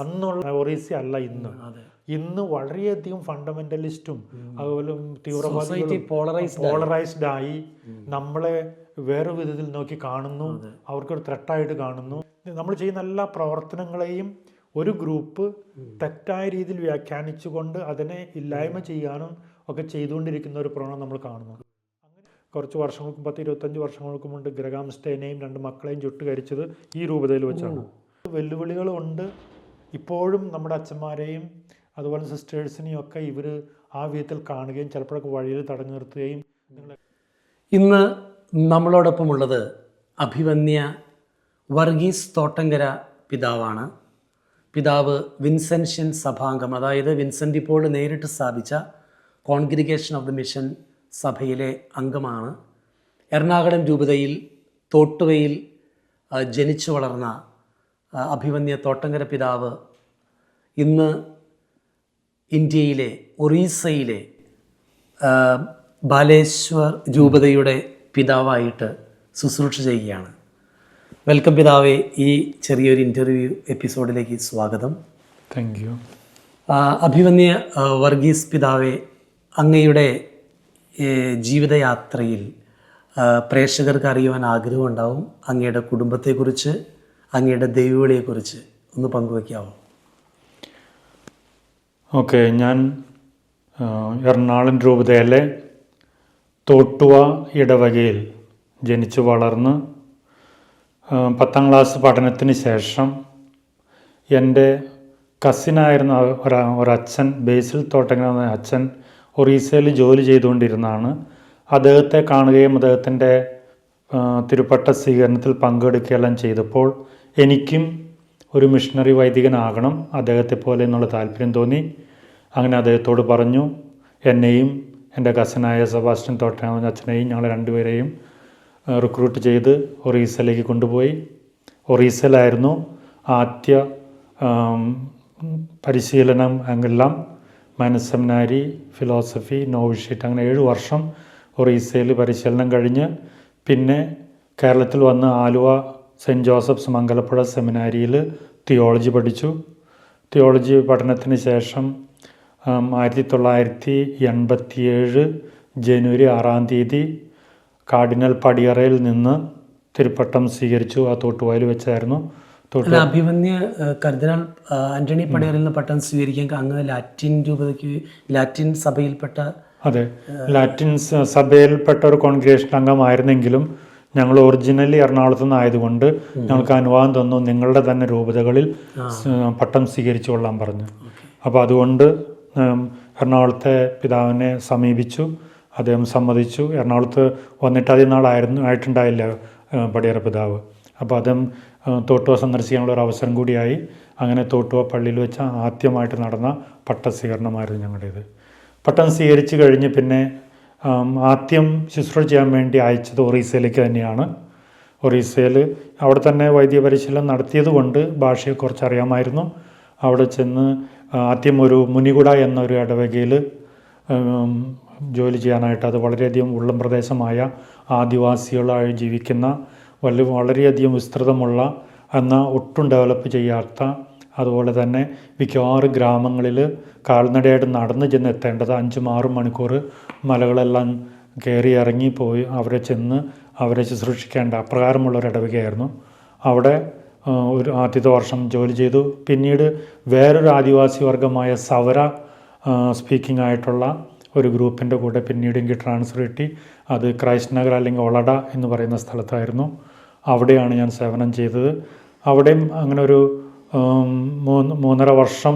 അന്നുള്ള ഒറീസി അല്ല ഇന്ന്. ഇന്ന് വളരെയധികം ഫണ്ടമെന്റലിസ്റ്റും അതുപോലെ തീവ്രവാദികളും പോളറൈസ്ഡ് ആയി നമ്മളെ വേറെ വിധത്തിൽ നോക്കി കാണുന്നു. അവർക്കൊരു ത്രെട്ടായിട്ട് കാണുന്നു. നമ്മൾ ചെയ്യുന്ന എല്ലാ പ്രവർത്തനങ്ങളെയും ഒരു ഗ്രൂപ്പ് തെറ്റായ രീതിയിൽ വ്യാഖ്യാനിച്ചുകൊണ്ട് അതിനെ ഇല്ലായ്മ ചെയ്യാനും ഒക്കെ ചെയ്തുകൊണ്ടിരിക്കുന്ന ഒരു പ്രവണത നമ്മൾ കാണുന്നു. കുറച്ച് വർഷങ്ങൾക്ക് 10-25 വർഷങ്ങൾക്ക് മുമ്പ് ഗ്രഹാം സ്റ്റെയിനെയും 2 മക്കളെയും ചുട്ടുകരിച്ചത് ഈ രൂപതയിൽ വെച്ചാണ്. വെല്ലുവിളികളുണ്ട്. ഇപ്പോഴും നമ്മുടെ അച്ഛന്മാരെയും അതുപോലെ സിസ്റ്റേഴ്സിനെയും ഒക്കെ ഇവർ ആ വിധത്തിൽ കാണുകയും ചിലപ്പോഴൊക്കെ വഴിയിൽ തടഞ്ഞു നിർത്തുകയും. ഇന്ന് നമ്മളോടൊപ്പമുള്ളത് അഭിവന്യ വർഗീസ് തോട്ടങ്കര പിതാവാണ്. പിതാവ് വിൻസെൻഷ്യൻ സഭാംഗം, അതായത് വിൻസെൻ്റ് ഇപ്പോൾ നേരിട്ട് സ്ഥാപിച്ച കോൺഗ്രിഗേഷൻ ഓഫ് ദി മിഷൻ സഭയിലെ അംഗമാണ്. എറണാകുളം രൂപതയിൽ തോട്ടുവയിൽ ജനിച്ചു വളർന്ന അഭിവന്യ തോട്ടങ്കര പിതാവ് ഇന്ന് ഇന്ത്യയിലെ ഒറീസയിലെ ബാലേശ്വർ രൂപതയുടെ പിതാവായിട്ട് ശുശ്രൂഷ ചെയ്യുകയാണ്. വെൽക്കം പിതാവേ, ഈ ചെറിയൊരു ഇൻ്റർവ്യൂ എപ്പിസോഡിലേക്ക് സ്വാഗതം. Thank you. അഭിവന്യ വർഗീസ് പിതാവേ, അങ്ങയുടെ ജീവിതയാത്രയിൽ പ്രേക്ഷകർക്ക് അറിയുവാൻ ആഗ്രഹമുണ്ടാവും. അങ്ങയുടെ കുടുംബത്തെക്കുറിച്ച്, അങ്ങയുടെ ദൈവവിളിയെക്കുറിച്ച് ഒന്ന് പങ്കുവയ്ക്കാമോ? ഓക്കെ, ഞാൻ എറണാകുളം രൂപതയിലെ തോട്ടുവ ഇടവകയിൽ ജനിച്ചു വളർന്ന് 10ാം ക്ലാസ് പഠനത്തിന് ശേഷം എൻ്റെ കസിനായിരുന്ന ഒരച്ഛൻ, ബേസിൽ തോട്ടങ്കര എന്ന അച്ഛൻ ഒറീസയിൽ ജോലി ചെയ്തുകൊണ്ടിരുന്നതാണ്. അദ്ദേഹത്തെ കാണുകയും അദ്ദേഹത്തിൻ്റെ തിരുപ്പട്ട സ്വീകരണത്തിൽ പങ്കെടുക്കുകയെല്ലാം ചെയ്തപ്പോൾ എനിക്കും ഒരു മിഷണറി വൈദികനാകണം അദ്ദേഹത്തെ പോലെ എന്നുള്ള താല്പര്യം തോന്നി. അങ്ങനെ അദ്ദേഹത്തോട് പറഞ്ഞു. എന്നെയും എൻ്റെ കസിനായ സെബാസ്റ്റ്യൻ തോട്ടങ്കര അച്ഛനെയും ഞങ്ങൾ രണ്ടുപേരെയും റിക്രൂട്ട് ചെയ്ത് ഒറീസയിലേക്ക് കൊണ്ടുപോയി. ഒറീസയിലായിരുന്നു ആദ്യ പരിശീലനം. എല്ലാം മൈനസ് സെമിനാരി, ഫിലോസഫി, നോവിഷ്യറ്റ്, അങ്ങനെ 7 വർഷം ഒറീസയിൽ പരിശീലനം കഴിഞ്ഞ് പിന്നെ കേരളത്തിൽ വന്ന് ആലുവ സെൻറ്റ് ജോസഫ്സ് മംഗലപ്പുഴ സെമിനാരിയിൽ തിയോളജി പഠിച്ചു. തിയോളജി പഠനത്തിന് ശേഷം 1987 ജനുവരി 6-ാം തീയതി കാർഡിനൽ പടിയറയിൽ നിന്ന് തിരുപ്പട്ടം സ്വീകരിച്ചു. ആ തോട്ടുവായിൽ വെച്ചായിരുന്നു. അഭിവന്യ കർദിനാൾ ആന്റണി പടിയറിൽ നിന്ന് പട്ടം സ്വീകരിക്കാൻ അങ്ങ് ലാറ്റിൻ രൂപതയ്ക്ക്, ലാറ്റിൻ സഭയിൽപ്പെട്ട, അതെ, ലാറ്റിൻ സഭയിൽപ്പെട്ട ഒരു കോൺഗ്രിഗേഷൻ അംഗമായിരുന്നെങ്കിലും ഞങ്ങൾ ഒറിജിനലി എറണാകുളത്ത് നിന്നായതുകൊണ്ട് ഞങ്ങൾക്ക് അനുവാദം തന്നു, നിങ്ങളുടെ തന്നെ രൂപതകളിൽ പട്ടം സ്വീകരിച്ചു കൊള്ളാൻ പറഞ്ഞു. അപ്പോൾ അതുകൊണ്ട് എറണാകുളത്തെ പിതാവിനെ സമീപിച്ചു. അദ്ദേഹം സമ്മതിച്ചു. എറണാകുളത്ത് വന്നിട്ട് അധികം ആയിട്ടുണ്ടായില്ല പടിയറ പിതാവ്. അപ്പോൾ അദ്ദേഹം തോട്ടുവ സന്ദർശിക്കാനുള്ള ഒരു അവസരം കൂടിയായി. അങ്ങനെ തോട്ടുവ പള്ളിയിൽ വെച്ച് ആദ്യമായിട്ട് നടന്ന പട്ടസ്വീകരണമായിരുന്നു ഞങ്ങളുടേത്. പട്ടം സ്വീകരിച്ച് കഴിഞ്ഞ് പിന്നെ ആദ്യം ശുശ്രൂഷ ചെയ്യാൻ വേണ്ടി അയച്ചത് ഒറീസയിലേക്ക് തന്നെയാണ്. ഒറീസയിൽ അവിടെ തന്നെ വൈദ്യ പരിശീലനം നടത്തിയത് കൊണ്ട് ഭാഷയെ കുറച്ച് അറിയാമായിരുന്നു. അവിടെ ചെന്ന് ആദ്യം ഒരു മുനികുട എന്നൊരു ഇടവകയിൽ ജോലി ചെയ്യാനായിട്ട്, അത് വളരെയധികം ഉള്ളം പ്രദേശമായ ആദിവാസികളായി ജീവിക്കുന്ന വളരെയധികം വിസ്തൃതമുള്ള എന്നാൽ ഒട്ടും ഡെവലപ്പ് ചെയ്യാത്ത, അതുപോലെ തന്നെ മിക്കവാറും ഗ്രാമങ്ങളിൽ കാൽനടയായിട്ട് നടന്ന് ചെന്ന് എത്തേണ്ടത് 5-6 മണിക്കൂർ മലകളെല്ലാം കയറി ഇറങ്ങി പോയി അവരെ ശുശ്രൂഷിക്കേണ്ട അപ്രകാരമുള്ളൊരു ഇടവകയായിരുന്നു. അവിടെ ഒരു ആദ്യത്തെ വർഷം ജോലി ചെയ്തു. പിന്നീട് വേറൊരു ആദിവാസി വർഗമായ സവര സ്പീക്കിംഗ് ആയിട്ടുള്ള ഒരു ഗ്രൂപ്പിൻ്റെ കൂടെ പിന്നീട് എനിക്ക് ട്രാൻസ്ഫർ കിട്ടി. അത് ക്രൈസ്റ്റ് നഗർ അല്ലെങ്കിൽ ഒളഡ എന്ന് പറയുന്ന സ്ഥലത്തായിരുന്നു. അവിടെയാണ് ഞാൻ സേവനം ചെയ്തത്. അവിടെയും അങ്ങനെ ഒരു 3.5 വർഷം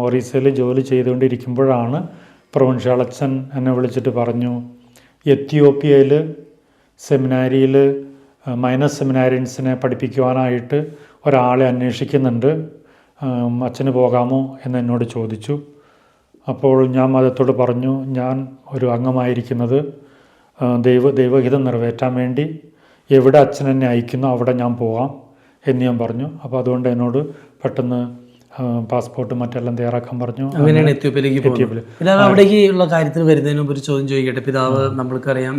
ഒറീസയിൽ ജോലി ചെയ്തുകൊണ്ടിരിക്കുമ്പോഴാണ് പ്രൊവിൻഷ്യൽ അച്ഛൻ എന്നെ വിളിച്ചിട്ട് പറഞ്ഞു, എത്യോപ്യയിൽ സെമിനാരിയിൽ മൈനസ് സെമിനാരിയൻസിനെ പഠിപ്പിക്കുവാനായിട്ട് ഒരാളെ അന്വേഷിക്കുന്നുണ്ട്, അച്ഛന് പോകാമോ എന്ന് എന്നോട് ചോദിച്ചു. അപ്പോൾ ഞാൻ മതത്തോട് പറഞ്ഞു, ഞാൻ ഒരു അംഗമായിരിക്കുന്നത് ദൈവഹിതം നിറവേറ്റാൻ വേണ്ടി എവിടെ അച്ഛൻ എന്നെ അയക്കുന്നു അവിടെ ഞാൻ പോകാം എന്ന് ഞാൻ പറഞ്ഞു. അപ്പോൾ അതുകൊണ്ട് എന്നോട് പെട്ടെന്ന് പാസ്പോർട്ട് മറ്റെല്ലാം തയ്യാറാക്കാൻ പറഞ്ഞു. അങ്ങനെയാണ് എത്യോപ്യയിലേക്ക് പോകുന്നത്. പിതാവ് അവിടേക്കുള്ള കാര്യത്തിന് വരുന്നതിന് മുമ്പ് ഒരു ചോദ്യം ചോദിക്കട്ടെ. പിതാവ്, നമ്മൾക്കറിയാം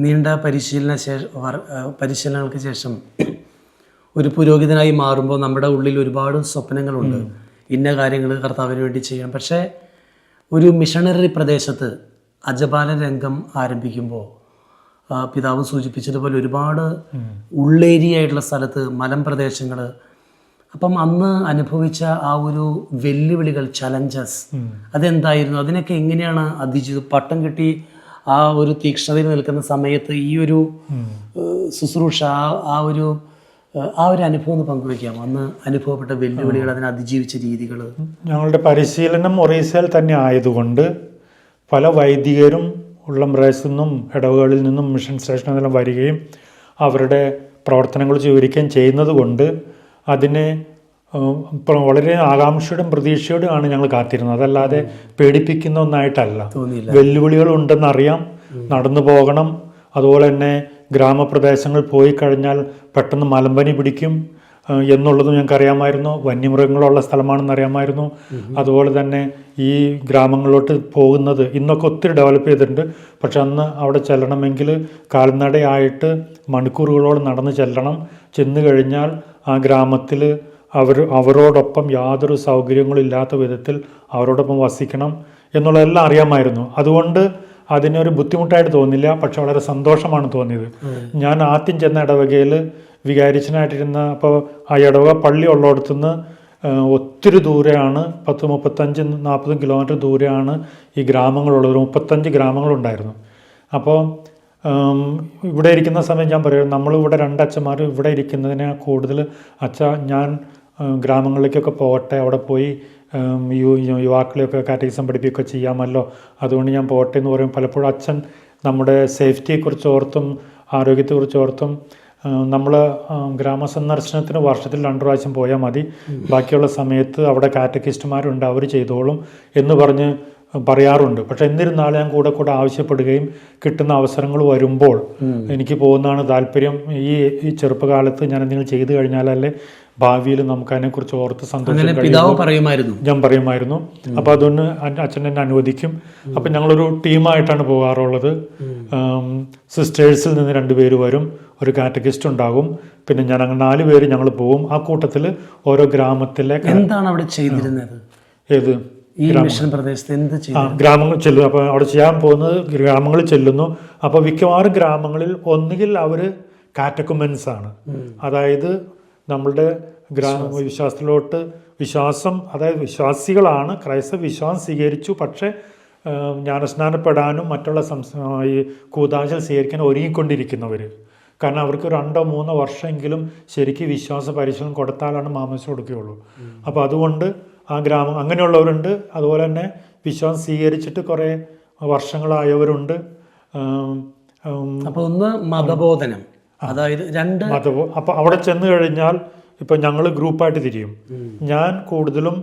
നീണ്ട പരിശീലനങ്ങൾക്ക് ശേഷം ഒരു പുരോഹിതനായി മാറുമ്പോൾ നമ്മുടെ ഉള്ളിൽ ഒരുപാട് സ്വപ്നങ്ങളുണ്ട്, ഇന്ന കാര്യങ്ങൾ കർത്താവിന് വേണ്ടി ചെയ്യണം. പക്ഷേ ഒരു മിഷണറി പ്രദേശത്ത് അജപാല രംഗം ആരംഭിക്കുമ്പോൾ പിതാവ് സൂചിപ്പിച്ചതുപോലെ ഒരുപാട് ഉള്ളേരിയായിട്ടുള്ള സ്ഥലത്ത് മലമ്പ്രദേശങ്ങൾ, അപ്പം അന്ന് അനുഭവിച്ച ആ ഒരു വെല്ലുവിളികൾ, ചലഞ്ചസ് അതെന്തായിരുന്നു? അതിനൊക്കെ എങ്ങനെയാണ് അതിജീവിച്ചത്? പട്ടം കിട്ടി ആ ഒരു തീക്ഷ്ണതയിൽ നിൽക്കുന്ന സമയത്ത് ഈ ഒരു ശുശ്രൂഷ, ആ ഒരു അനുഭവം ഒന്ന് പങ്കുവയ്ക്കാം. അന്ന് അനുഭവപ്പെട്ട വെല്ലുവിളികൾ, അതിനെ അതിജീവിച്ച രീതികൾ. ഞങ്ങളുടെ പരിശീലനം ഒറീസയിൽ തന്നെ ആയതുകൊണ്ട് പല വൈദികരും ഉള്ളം പ്രദേശത്തു നിന്നും ഇടവുകളിൽ നിന്നും മിഷൻ സ്റ്റേഷനിൽ നിന്നും വരികയും അവരുടെ പ്രവർത്തനങ്ങൾ വിവരിക്കുകയും ചെയ്യുന്നത് കൊണ്ട് അതിനെ വളരെ ആകാംക്ഷയോടും പ്രതീക്ഷയോടുമാണ് ഞങ്ങൾ കാത്തിരുന്നത്. അതല്ലാതെ പേടിപ്പിക്കുന്ന ഒന്നായിട്ടല്ല. വെല്ലുവിളികളുണ്ടെന്നറിയാം, നടന്നു പോകണം. അതുപോലെ തന്നെ ഗ്രാമപ്രദേശങ്ങളിൽ പോയി കഴിഞ്ഞാൽ പെട്ടെന്ന് മലമ്പനി പിടിക്കും എന്നുള്ളതും ഞങ്ങൾക്ക് അറിയാമായിരുന്നു. വന്യമൃഗങ്ങളുള്ള സ്ഥലമാണെന്ന് അറിയാമായിരുന്നു. അതുപോലെ തന്നെ ഈ ഗ്രാമങ്ങളിലോട്ട് പോകുന്നത് ഇന്നൊക്കെ ഒത്തിരി ഡെവലപ്പ് ചെയ്തിട്ടുണ്ട്. പക്ഷെ അന്ന് അവിടെ ചെല്ലണമെങ്കിൽ കാൽനടയായിട്ട് മണിക്കൂറുകളോളം നടന്ന് ചെല്ലണം. ചെന്ന് കഴിഞ്ഞാൽ ആ ഗ്രാമത്തിൽ അവരോടൊപ്പം യാതൊരു സൗകര്യങ്ങളും ഇല്ലാത്ത വിധത്തിൽ അവരോടൊപ്പം വസിക്കണം എന്നുള്ളതെല്ലാം അറിയാമായിരുന്നു. അതുകൊണ്ട് അതിനൊരു ബുദ്ധിമുട്ടായിട്ട് തോന്നില്ല, പക്ഷെ വളരെ സന്തോഷമാണ് തോന്നിയത്. ഞാൻ ആദ്യം ചെന്ന ഇടവകയിൽ വികാരിച്ചനായിട്ടിരുന്ന, അപ്പോൾ ആ ഇടവക പള്ളി ഉള്ളിടത്തുനിന്ന് ഒത്തിരി ദൂരെയാണ്, 35-40 കിലോമീറ്റർ ദൂരെയാണ് ഈ ഗ്രാമങ്ങളുള്ളത്. 35 ഗ്രാമങ്ങളുണ്ടായിരുന്നു. അപ്പോൾ ഇവിടെ ഇരിക്കുന്ന സമയം ഞാൻ പറയും, നമ്മളിവിടെ 2 അച്ഛന്മാർ ഇവിടെ ഇരിക്കുന്നതിനെ കൂടുതൽ ഞാൻ ഗ്രാമങ്ങളിലേക്കൊക്കെ പോകട്ടെ, അവിടെ പോയി യുവാക്കളെയൊക്കെ കാറ്റഗിസം പഠിപ്പിക്കുകയൊക്കെ ചെയ്യാമല്ലോ, അതുകൊണ്ട് ഞാൻ പോകട്ടെ എന്ന് പറയും. പലപ്പോഴും അച്ഛൻ നമ്മുടെ സേഫ്റ്റിയെക്കുറിച്ച് ഓർത്തും ആരോഗ്യത്തെക്കുറിച്ച് ഓർത്തും നമ്മൾ ഗ്രാമസന്ദർശനത്തിന് വർഷത്തിൽ 2 പ്രാവശ്യം പോയാൽ മതി, ബാക്കിയുള്ള സമയത്ത് അവിടെ കാറ്റഗിസ്റ്റുമാരുണ്ട്, അവർ ചെയ്തോളും എന്ന് പറഞ്ഞ് പറയാറുണ്ട്. പക്ഷെ എന്നിരുന്നാലും ഞാൻ കൂടെ ആവശ്യപ്പെടുകയും കിട്ടുന്ന അവസരങ്ങൾ വരുമ്പോൾ എനിക്ക് പോകുന്നതാണ് താല്പര്യം. ഈ ചെറുപ്പകാലത്ത് ഞാൻ എന്തെങ്കിലും ചെയ്തു കഴിഞ്ഞാലല്ലേ ഭാവിയിൽ നമുക്ക് അതിനെക്കുറിച്ച് ഓർത്ത് സന്തോഷം ഞാൻ പറയുമായിരുന്നു. അപ്പോൾ അതൊന്ന് അച്ഛൻ എന്നെ അനുവദിക്കും. അപ്പം ഞങ്ങളൊരു ടീമായിട്ടാണ് പോകാറുള്ളത്. സിസ്റ്റേഴ്സിൽ നിന്ന് 2 പേര് വരും, ഒരു കാറ്റഗിസ്റ്റ് ഉണ്ടാകും, പിന്നെ ഞാൻ അങ്ങനെ 4 പേര് ഞങ്ങൾ പോകും. ആ കൂട്ടത്തിൽ ഓരോ ഗ്രാമത്തിലെ എന്താണ് അവിടെ ചെയ്തിരുന്നത്? ഏത് പ്രദേശത്ത് ഗ്രാമങ്ങൾ ചെല്ലും. അപ്പോൾ അവിടെ ചെയ്യാൻ പോകുന്നത് ഗ്രാമങ്ങളിൽ ചെല്ലുന്നു. അപ്പോൾ മിക്കവാറും ഗ്രാമങ്ങളിൽ ഒന്നുകിൽ അവർ കാറ്റക്കുമെൻസ് ആണ്, അതായത് നമ്മളുടെ വിശ്വാസത്തിലോട്ട് അതായത് വിശ്വാസികളാണ്, ക്രൈസ്തവ വിശ്വാസം സ്വീകരിച്ചു, പക്ഷേ ജ്ഞാനസ്നാനപ്പെടാനും മറ്റുള്ള ഈ കൂതാശകൾ സ്വീകരിക്കാൻ ഒരുങ്ങിക്കൊണ്ടിരിക്കുന്നവർ. കാരണം അവർക്ക് 2-3 വർഷമെങ്കിലും ശരിക്കും വിശ്വാസ പരിശീലനം കൊടുത്താലാണ് മാമോദിസ കൊടുക്കുകയുള്ളൂ. അപ്പോൾ അതുകൊണ്ട് ആ ഗ്രാമം അങ്ങനെയുള്ളവരുണ്ട്. അതുപോലെ തന്നെ വിശ്വാസം സ്വീകരിച്ചിട്ട് കുറേ വർഷങ്ങളായവരുണ്ട്. അപ്പോൾ ഒന്ന് മതബോധനം, അതായത് 2 അപ്പോൾ അവിടെ ചെന്ന് കഴിഞ്ഞാൽ ഇപ്പം ഞങ്ങൾ ഗ്രൂപ്പായിട്ട് തിരിയും. ഞാൻ കൂടുതലും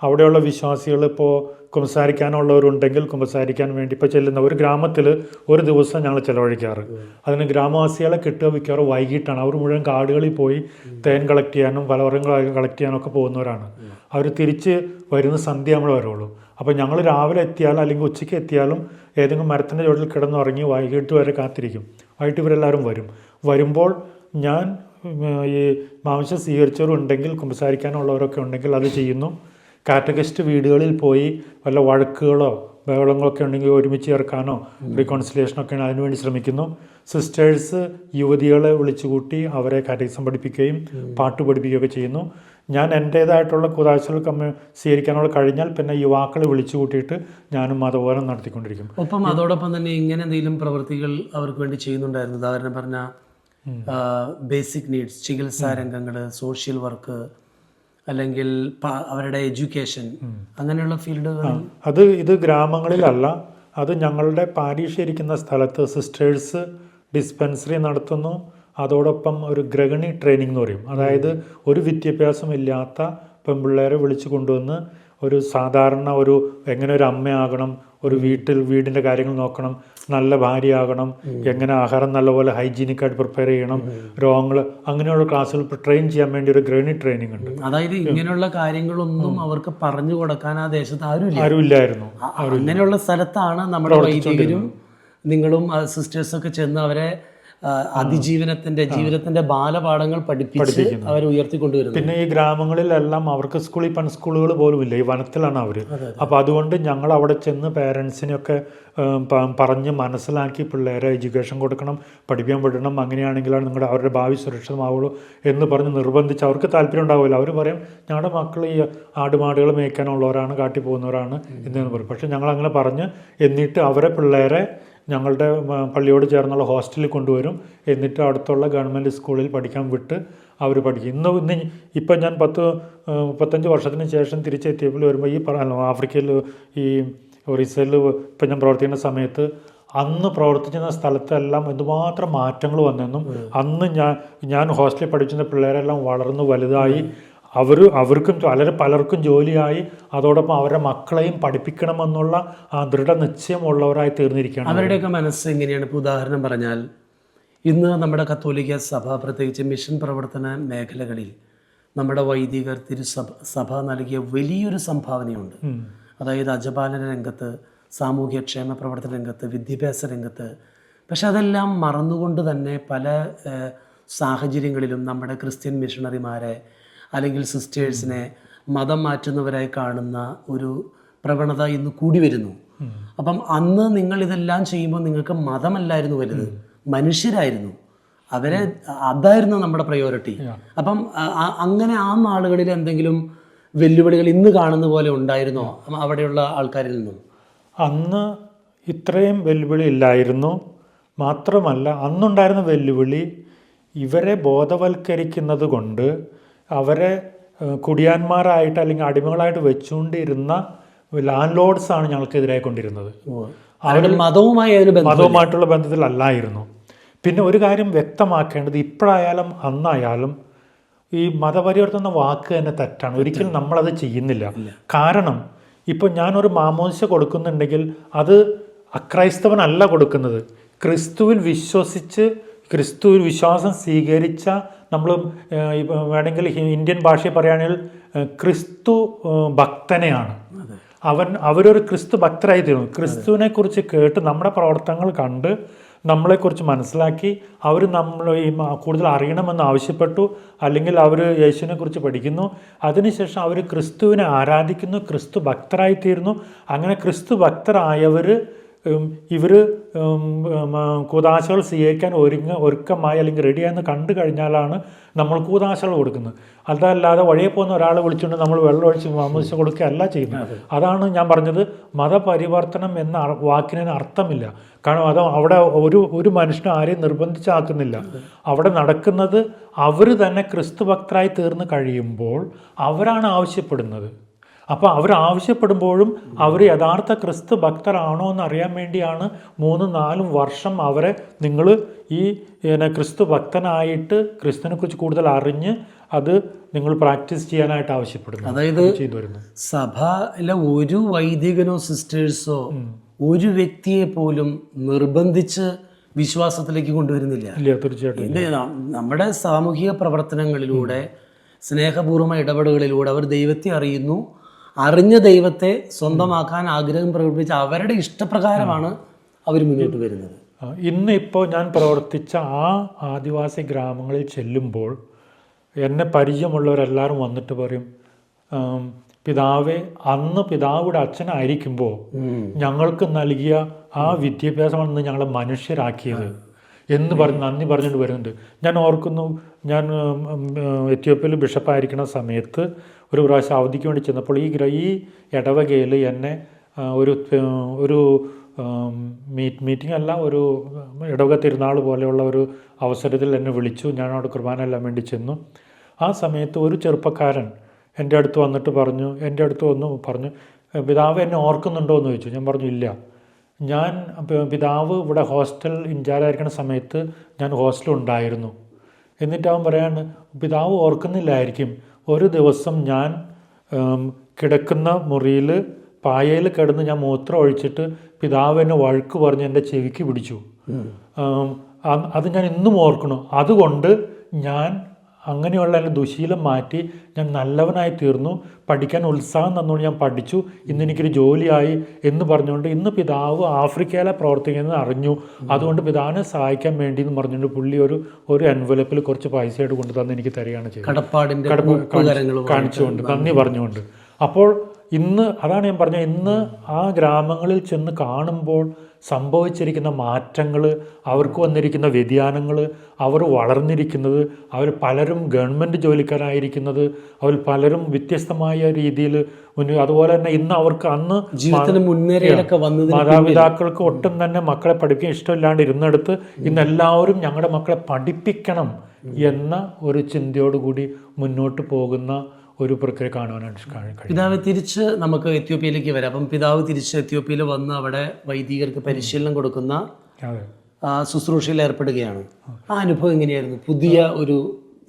അവിടെയുള്ള വിശ്വാസികൾ, ഇപ്പോൾ കുമ്പസാരിക്കാനുള്ളവരുണ്ടെങ്കിൽ കുമ്പസാരിക്കാൻ വേണ്ടി ഇപ്പോൾ ചെല്ലുന്ന ഒരു ഗ്രാമത്തിൽ ഒരു ദിവസം ഞങ്ങൾ ചിലവഴിക്കാറ്. അതിന് ഗ്രാമവാസികളെ കിട്ടുക മിക്കവാറും വൈകിട്ടാണ്. അവർ മുഴുവൻ കാടുകളിൽ പോയി തേൻ കളക്ട് ചെയ്യാനും ഫലവൃങ്ങൾ കളക്ട് ചെയ്യാനൊക്കെ പോകുന്നവരാണ്. അവർ തിരിച്ച് വരുന്ന സന്ധ്യ നമ്മൾ വരുള്ളൂ. അപ്പോൾ ഞങ്ങൾ രാവിലെ എത്തിയാലും അല്ലെങ്കിൽ ഉച്ചയ്ക്ക് എത്തിയാലും ഏതെങ്കിലും മരത്തിൻ്റെ ചുവട്ടിൽ കിടന്നുറങ്ങി വൈകിട്ട് വരെ കാത്തിരിക്കും. വൈകിട്ട് ഇവരെല്ലാവരും വരുമ്പോൾ ഞാൻ ഈ മാംസം സ്വീകരിച്ചവരുണ്ടെങ്കിൽ കുമ്പസാരിക്കാനുള്ളവരൊക്കെ ഉണ്ടെങ്കിൽ അത് ചെയ്യുന്നു. കാറ്റഗിസ്റ്റ് വീടുകളിൽ പോയി വല്ല വഴക്കുകളോ ബഹളങ്ങളൊക്കെ ഉണ്ടെങ്കിൽ ഒരുമിച്ച് ചേർക്കാനോ റീകോൺസിലേഷനൊക്കെ അതിനുവേണ്ടി ശ്രമിക്കുന്നു. സിസ്റ്റേഴ്സ് യുവതികളെ വിളിച്ചുകൂട്ടി അവരെ കാറ്റഗിസം പഠിപ്പിക്കുകയും പാട്ട് പഠിപ്പിക്കുകയൊക്കെ ചെയ്യുന്നു. ഞാൻ എൻ്റേതായിട്ടുള്ള കൂതാശകൾ സ്വീകരിക്കാനുള്ള കഴിഞ്ഞാൽ പിന്നെ യുവാക്കളെ വിളിച്ചു കൂട്ടിയിട്ട് ഞാനും മതബോധനം നടത്തിക്കൊണ്ടിരിക്കും. ഒപ്പം അതോടൊപ്പം തന്നെ ഇങ്ങനെ എന്തെങ്കിലും പ്രവൃത്തികൾ അവർക്ക് വേണ്ടി ചെയ്യുന്നുണ്ടായിരുന്നു? ഉദാഹരണം പറഞ്ഞാൽ ബേസിക് നീഡ്സ്, ചികിത്സാ രംഗങ്ങൾ, സോഷ്യൽ വർക്ക്, അല്ലെങ്കിൽ അവരുടെ എഡ്യൂക്കേഷൻ, അങ്ങനെയുള്ള ഫീൽഡുകൾ. ഇത് ഗ്രാമങ്ങളിലല്ല, അത് ഞങ്ങളുടെ പാരീഷ് ഇരിക്കുന്ന സ്ഥലത്ത് സിസ്റ്റേഴ്സ് ഡിസ്പെൻസറി നടത്തുന്നു. അതോടൊപ്പം ഒരു ഗ്രഹണി ട്രെയിനിങ് എന്ന് പറയും, അതായത് ഒരു വിദ്യാഭ്യാസം ഇല്ലാത്ത പെൺപിള്ളേരെ വിളിച്ചു കൊണ്ടുവന്ന് ഒരു സാധാരണ എങ്ങനെ ഒരു അമ്മയാകണം, ഒരു വീടിൻ്റെ കാര്യങ്ങൾ നോക്കണം, നല്ല ഭാര്യയാകണം, എങ്ങനെ ആഹാരം നല്ലപോലെ ഹൈജീനിക്കായിട്ട് പ്രിപ്പയർ ചെയ്യണം, രോഗങ്ങൾ, അങ്ങനെയുള്ള ക്ലാസ്സുകൾ ട്രെയിൻ ചെയ്യാൻ വേണ്ടി ഒരു ഗ്രഹണി ട്രെയിനിങ് ഉണ്ട്. അതായത് ഇങ്ങനെയുള്ള കാര്യങ്ങളൊന്നും അവർക്ക് പറഞ്ഞു കൊടുക്കാൻ ആ ദേശത്ത് ആരുമില്ലായിരുന്നു. അങ്ങനെയുള്ള സ്ഥലത്താണ് നമ്മുടെ വൈദികരും നിങ്ങളും സിസ്റ്റേഴ്സൊക്കെ ചെന്ന് അവരെ അതിജീവനത്തിന്റെ ജീവിതത്തിന്റെ ബാലപാഠങ്ങൾ പഠിപ്പിച്ച് അവരെ ഉയർത്തിക്കൊണ്ടുവരുന്നത്. പിന്നെ ഈ ഗ്രാമങ്ങളിലെല്ലാം അവർക്ക് സ്കൂളിൽ സ്കൂളുകൾ പോലും ഇല്ല, ഈ വനത്തിലാണ് അവർ. അപ്പോൾ അതുകൊണ്ട് ഞങ്ങൾ അവിടെ ചെന്ന് പേരൻസിനെയൊക്കെ പറഞ്ഞ് മനസ്സിലാക്കി പിള്ളേരെ എഡ്യൂക്കേഷൻ കൊടുക്കണം, പഠിപ്പിക്കാൻ വിടണം, അങ്ങനെയാണെങ്കിലാണ് നിങ്ങളുടെ അവരുടെ ഭാവി സുരക്ഷിതമാവുള്ളൂ എന്ന് പറഞ്ഞ് നിർബന്ധിച്ച്. അവർക്ക് താല്പര്യം ഉണ്ടാവില്ല, അവർ പറയും ഞങ്ങളുടെ മക്കൾ ഈ ആടുമാടുകൾ മേയ്ക്കാനുള്ളവരാണ്, കാട്ടി പോകുന്നവരാണ് എന്ന് പറയും. പക്ഷേ ഞങ്ങളങ്ങനെ പറഞ്ഞ് എന്നിട്ട് അവരെ പിള്ളേരെ ഞങ്ങളുടെ പള്ളിയോട് ചേർന്നുള്ള ഹോസ്റ്റലിൽ കൊണ്ടുവരും. എന്നിട്ട് അടുത്തുള്ള ഗവൺമെൻറ് സ്കൂളിൽ പഠിക്കാൻ വിട്ട് അവർ പഠിക്കും. ഇന്ന് ഇപ്പം ഞാൻ 35 വർഷത്തിന് ശേഷം തിരിച്ചെത്തിയപ്പോൾ വരുമ്പോൾ ഈ ആഫ്രിക്കയിൽ ഈ ഒറീസയിൽ ഇപ്പം ഞാൻ പ്രവർത്തിക്കുന്ന സമയത്ത് അന്ന് പ്രവർത്തിച്ചിരുന്ന സ്ഥലത്തെല്ലാം എന്തുമാത്രം മാറ്റങ്ങൾ വന്നെന്നും അന്ന് ഞാൻ ഹോസ്റ്റലിൽ പഠിച്ചിരുന്ന പിള്ളേരെല്ലാം വളർന്നു വലുതായി, അവർക്കും പലർക്കും ജോലിയായി, അതോടൊപ്പം അവരുടെ മക്കളെയും പഠിപ്പിക്കണമെന്നുള്ള ആ ദൃഢനിശ്ചയമുള്ളവരായി തീർന്നിരിക്കുകയാണ്. അവരുടെയൊക്കെ മനസ്സ് എങ്ങനെയാണ്? ഇപ്പോൾ ഉദാഹരണം പറഞ്ഞാൽ ഇന്ന് നമ്മുടെ കത്തോലിക്ക സഭ പ്രത്യേകിച്ച് മിഷൻ പ്രവർത്തന മേഖലകളിൽ നമ്മുടെ വൈദികർ സഭ നൽകിയ വലിയൊരു സംഭാവനയുണ്ട്. അതായത് അജപാലന രംഗത്ത്, സാമൂഹ്യക്ഷേമ പ്രവർത്തന രംഗത്ത്, വിദ്യാഭ്യാസ രംഗത്ത്. പക്ഷെ അതെല്ലാം മറന്നുകൊണ്ട് തന്നെ പല സാഹചര്യങ്ങളിലും നമ്മുടെ ക്രിസ്ത്യൻ മിഷണറിമാരെ അല്ലെങ്കിൽ സിസ്റ്റേഴ്സിനെ മതം മാറ്റുന്നവരായി കാണുന്ന ഒരു പ്രവണത ഇന്ന് കൂടി വരുന്നു. അപ്പം അന്ന് നിങ്ങൾ ഇതെല്ലാം ചെയ്യുമ്പോൾ നിങ്ങൾക്ക് മതമല്ലായിരുന്നു വലുത്, മനുഷ്യരായിരുന്നു. അതായിരുന്നു നമ്മുടെ പ്രയോറിറ്റി. അപ്പം അങ്ങനെ ആ നാളുകളിൽ എന്തെങ്കിലും വെല്ലുവിളികൾ ഇന്ന് കാണുന്ന പോലെ ഉണ്ടായിരുന്നോ അവിടെയുള്ള ആൾക്കാരിൽ നിന്നും? അന്ന് ഇത്രയും വെല്ലുവിളി ഇല്ലായിരുന്നു. മാത്രമല്ല അന്നുണ്ടായിരുന്ന വെല്ലുവിളി ഇവരെ ബോധവൽക്കരിക്കുന്നത് കൊണ്ട് അവരെ കുടിയാന്മാരായിട്ട് അല്ലെങ്കിൽ അടിമകളായിട്ട് വെച്ചുകൊണ്ടിരുന്ന ലാൻഡ് ലോഡ്സാണ് ഞങ്ങൾക്കെതിരായി കൊണ്ടിരുന്നത്. മതവുമായിട്ടുള്ള ബന്ധത്തിലല്ലായിരുന്നു. പിന്നെ ഒരു കാര്യം വ്യക്തമാക്കേണ്ടത്, ഇപ്പോഴായാലും അന്നായാലും ഈ മതപരിവർത്തനം എന്ന വാക്ക് തന്നെ തെറ്റാണ്. ഒരിക്കലും നമ്മളത് ചെയ്യുന്നില്ല. കാരണം ഇപ്പോൾ ഞാനൊരു മാമോദിസ കൊടുക്കുന്നുണ്ടെങ്കിൽ അത് അക്രൈസ്തവനല്ല കൊടുക്കുന്നത്. ക്രിസ്തുവിൽ വിശ്വസിച്ച് ക്രിസ്തുവിൽ വിശ്വാസം സ്വീകരിച്ച, നമ്മൾ വേണമെങ്കിൽ ഇന്ത്യൻ ഭാഷയിൽ പറയുകയാണെങ്കിൽ ക്രിസ്തു ഭക്തനെയാണ് അവരൊരു ക്രിസ്തു ഭക്തരായി തീർന്നു. ക്രിസ്തുവിനെ കുറിച്ച് കേട്ട് നമ്മുടെ പ്രവർത്തനങ്ങൾ കണ്ട് നമ്മളെക്കുറിച്ച് മനസ്സിലാക്കി അവർ നമ്മൾ ഈ കൂടുതൽ അറിയണമെന്ന് ആവശ്യപ്പെട്ടു. അല്ലെങ്കിൽ അവർ യേശുവിനെ കുറിച്ച് പഠിക്കുന്നു. അതിനുശേഷം അവർ ക്രിസ്തുവിനെ ആരാധിക്കുന്നു, ക്രിസ്തു ഭക്തരായിത്തീരുന്നു. അങ്ങനെ ക്രിസ്തു ഭക്തരായവർ ഇവർ കൂതാശകൾ സ്വീകരിക്കാൻ ഒരുക്കമായി അല്ലെങ്കിൽ റെഡിയായെന്ന് കണ്ടു കഴിഞ്ഞാലാണ് നമ്മൾ കൂതാശകൾ കൊടുക്കുന്നത്. അതല്ലാതെ വഴിയെ പോകുന്ന ഒരാളെ വിളിച്ചുകൊണ്ട് നമ്മൾ വെള്ളം ഒഴിച്ച് മാമോദിസ കൊടുക്കുകയല്ല ചെയ്യുന്നത്. അതാണ് ഞാൻ പറഞ്ഞത്, മതപരിവർത്തനം എന്ന വാക്കിന് അർത്ഥമില്ല. കാരണം അത് അവിടെ ഒരു മനുഷ്യനും ആരെയും നിർബന്ധിച്ചാക്കുന്നില്ല. അവിടെ നടക്കുന്നത് അവർ തന്നെ ക്രിസ്തു ഭക്തരായി തീർന്ന് കഴിയുമ്പോൾ അവരാണ് ആവശ്യപ്പെടുന്നത്. അപ്പോൾ അവർ ആവശ്യപ്പെടുമ്പോഴും അവർ യഥാർത്ഥ ക്രിസ്തു ഭക്തരാണോ എന്ന് അറിയാൻ വേണ്ടിയാണ് 3-4 വർഷം അവരെ നിങ്ങൾ ഈ ക്രിസ്തു ഭക്തനായിട്ട് ക്രിസ്തുവിനെക്കുറിച്ച് കൂടുതൽ അറിഞ്ഞ് അത് നിങ്ങൾ പ്രാക്ടീസ് ചെയ്യാനായിട്ട് ആവശ്യപ്പെടുന്നു. അതായത് ചെയ്തു വരുന്നു. സഭയിലെ ഒരു വൈദികനോ സിസ്റ്റേഴ്സോ ഒരു വ്യക്തിയെ പോലും നിർബന്ധിച്ച് വിശ്വാസത്തിലേക്ക് കൊണ്ടുവരുന്നില്ല. ഇല്ല, തീർച്ചയായിട്ടും. നമ്മുടെ സാമൂഹിക പ്രവർത്തനങ്ങളിലൂടെ, സ്നേഹപൂർവ്വമായ ഇടപെടലുകളിലൂടെ അവർ ദൈവത്തെ അറിഞ്ഞ ദൈവത്തെ സ്വന്തമാക്കാൻ ആഗ്രഹം പ്രകടിപ്പിച്ച അവരുടെ ഇഷ്ടപ്രകാരമാണ് അവർ മുന്നോട്ട് വരുന്നത്. ഇന്നിപ്പോൾ ഞാൻ പ്രവർത്തിച്ച ആ ആദിവാസി ഗ്രാമങ്ങളിൽ ചെല്ലുമ്പോൾ എന്നെ പരിചയമുള്ളവരെല്ലാവരും വന്നിട്ട് പറയും, പിതാവേ, അന്ന് പിതാവുടെ അച്ഛനായിരിക്കുമ്പോൾ ഞങ്ങൾക്ക് നൽകിയ ആ വിദ്യാഭ്യാസമാണ് ഞങ്ങളെ മനുഷ്യരാക്കിയത് എന്ന് പറഞ്ഞ് നന്ദി പറഞ്ഞിട്ട് വരുന്നുണ്ട്. ഞാൻ ഓർക്കുന്നു, ഞാൻ എത്യോപ്യയിൽ ബിഷപ്പായിരിക്കുന്ന സമയത്ത് ഒരു പ്രാവശ്യം അവധിക്ക് വേണ്ടി ചെന്നപ്പോൾ ഈ ഇടവകയിൽ എന്നെ ഒരു മീറ്റിംഗ് അല്ല, ഒരു ഇടവക തിരുനാൾ പോലെയുള്ള ഒരു അവസരത്തിൽ എന്നെ വിളിച്ചു. ഞാൻ അവിടെ കുർബാന എല്ലാം വേണ്ടി ചെന്നു. ആ സമയത്ത് ഒരു ചെറുപ്പക്കാരൻ എൻ്റെ അടുത്ത് വന്നിട്ട് പറഞ്ഞു, പിതാവ് എന്നെ ഓർക്കുന്നുണ്ടോ എന്ന് ചോദിച്ചു. ഞാൻ പറഞ്ഞു ഇല്ല. ഞാൻ പിതാവ് ഇവിടെ ഹോസ്റ്റൽ ഇൻചാർജായിരിക്കുന്ന സമയത്ത് ഞാൻ ഹോസ്റ്റലുണ്ടായിരുന്നു. എന്നിട്ട് അവൻ പറയാണ്, പിതാവ് ഓർക്കുന്നില്ലായിരിക്കും, ഒരു ദിവസം ഞാൻ കിടക്കുന്ന മുറിയിൽ പായയിൽ കിടന്ന് ഞാൻ മൂത്രം ഒഴിച്ചിട്ട് പിതാവ് എന്നെ വഴക്ക് പറഞ്ഞ് എൻ്റെ ചെവിക്ക് പിടിച്ചു. അത് ഞാൻ ഇന്നും ഓർക്കണം. അതുകൊണ്ട് ഞാൻ അങ്ങനെയുള്ള എൻ്റെ ദുശീലം മാറ്റി ഞാൻ നല്ലവനായി തീർന്നു, പഠിക്കാൻ ഉത്സാഹം തന്നുകൊണ്ട് ഞാൻ പഠിച്ചു, ഇന്ന് എനിക്കൊരു ജോലിയായി എന്ന് പറഞ്ഞുകൊണ്ട് ഇന്ന് പിതാവ് ആഫ്രിക്കയിലെ പ്രവർത്തിക്കുന്നത് അറിഞ്ഞു, അതുകൊണ്ട് പിതാവിനെ സഹായിക്കാൻ വേണ്ടി എന്ന് പറഞ്ഞുകൊണ്ട് പുള്ളി ഒരു എൻവലപ്പിൽ കുറച്ച് പൈസയായിട്ട് കൊണ്ടുതന്ന് എനിക്ക് തരികയാണ് ചെയ്തത്, കാണിച്ചുകൊണ്ട് നന്ദി പറഞ്ഞുകൊണ്ട്. അപ്പോൾ ഇന്ന് അതാണ് ഞാൻ പറഞ്ഞത്, ഇന്ന് ആ ഗ്രാമങ്ങളിൽ ചെന്ന് കാണുമ്പോൾ സംഭവിച്ചിരിക്കുന്ന മാറ്റങ്ങൾ, അവർക്ക് വന്നിരിക്കുന്ന വ്യതിയാനങ്ങൾ, അവർ വളർന്നിരിക്കുന്നത്, അവർ പലരും ഗവൺമെൻറ് ജോലിക്കാരായിരിക്കുന്നത്, അവർ പലരും വ്യത്യസ്തമായ രീതിയിൽ അതുപോലെ തന്നെ ഇന്ന് അവർക്ക് അന്ന് മാതാപിതാക്കൾക്ക് ഒട്ടും തന്നെ മക്കളെ പഠിപ്പിക്കാൻ ഇഷ്ടമില്ലാണ്ട് ഇരുന്നെടുത്ത് ഇന്ന് എല്ലാവരും ഞങ്ങളുടെ മക്കളെ പഠിപ്പിക്കണം എന്ന ഒരു ചിന്തയോടുകൂടി മുന്നോട്ട് പോകുന്ന ഒരു പ്രക്രിയ കാണുവാനായിട്ട് കഴിയും. പിതാവ് തിരിച്ച് നമുക്ക് എത്യോപ്യയിലേക്ക് വരാം. അപ്പം പിതാവ് തിരിച്ച് എത്യോപ്യയിൽ വന്ന് അവിടെ വൈദികർക്ക് പരിശീലനം കൊടുക്കുന്ന ശുശ്രൂഷയിൽ ഏർപ്പെടുകയാണ്. ആ അനുഭവം എങ്ങനെയായിരുന്നു? പുതിയ ഒരു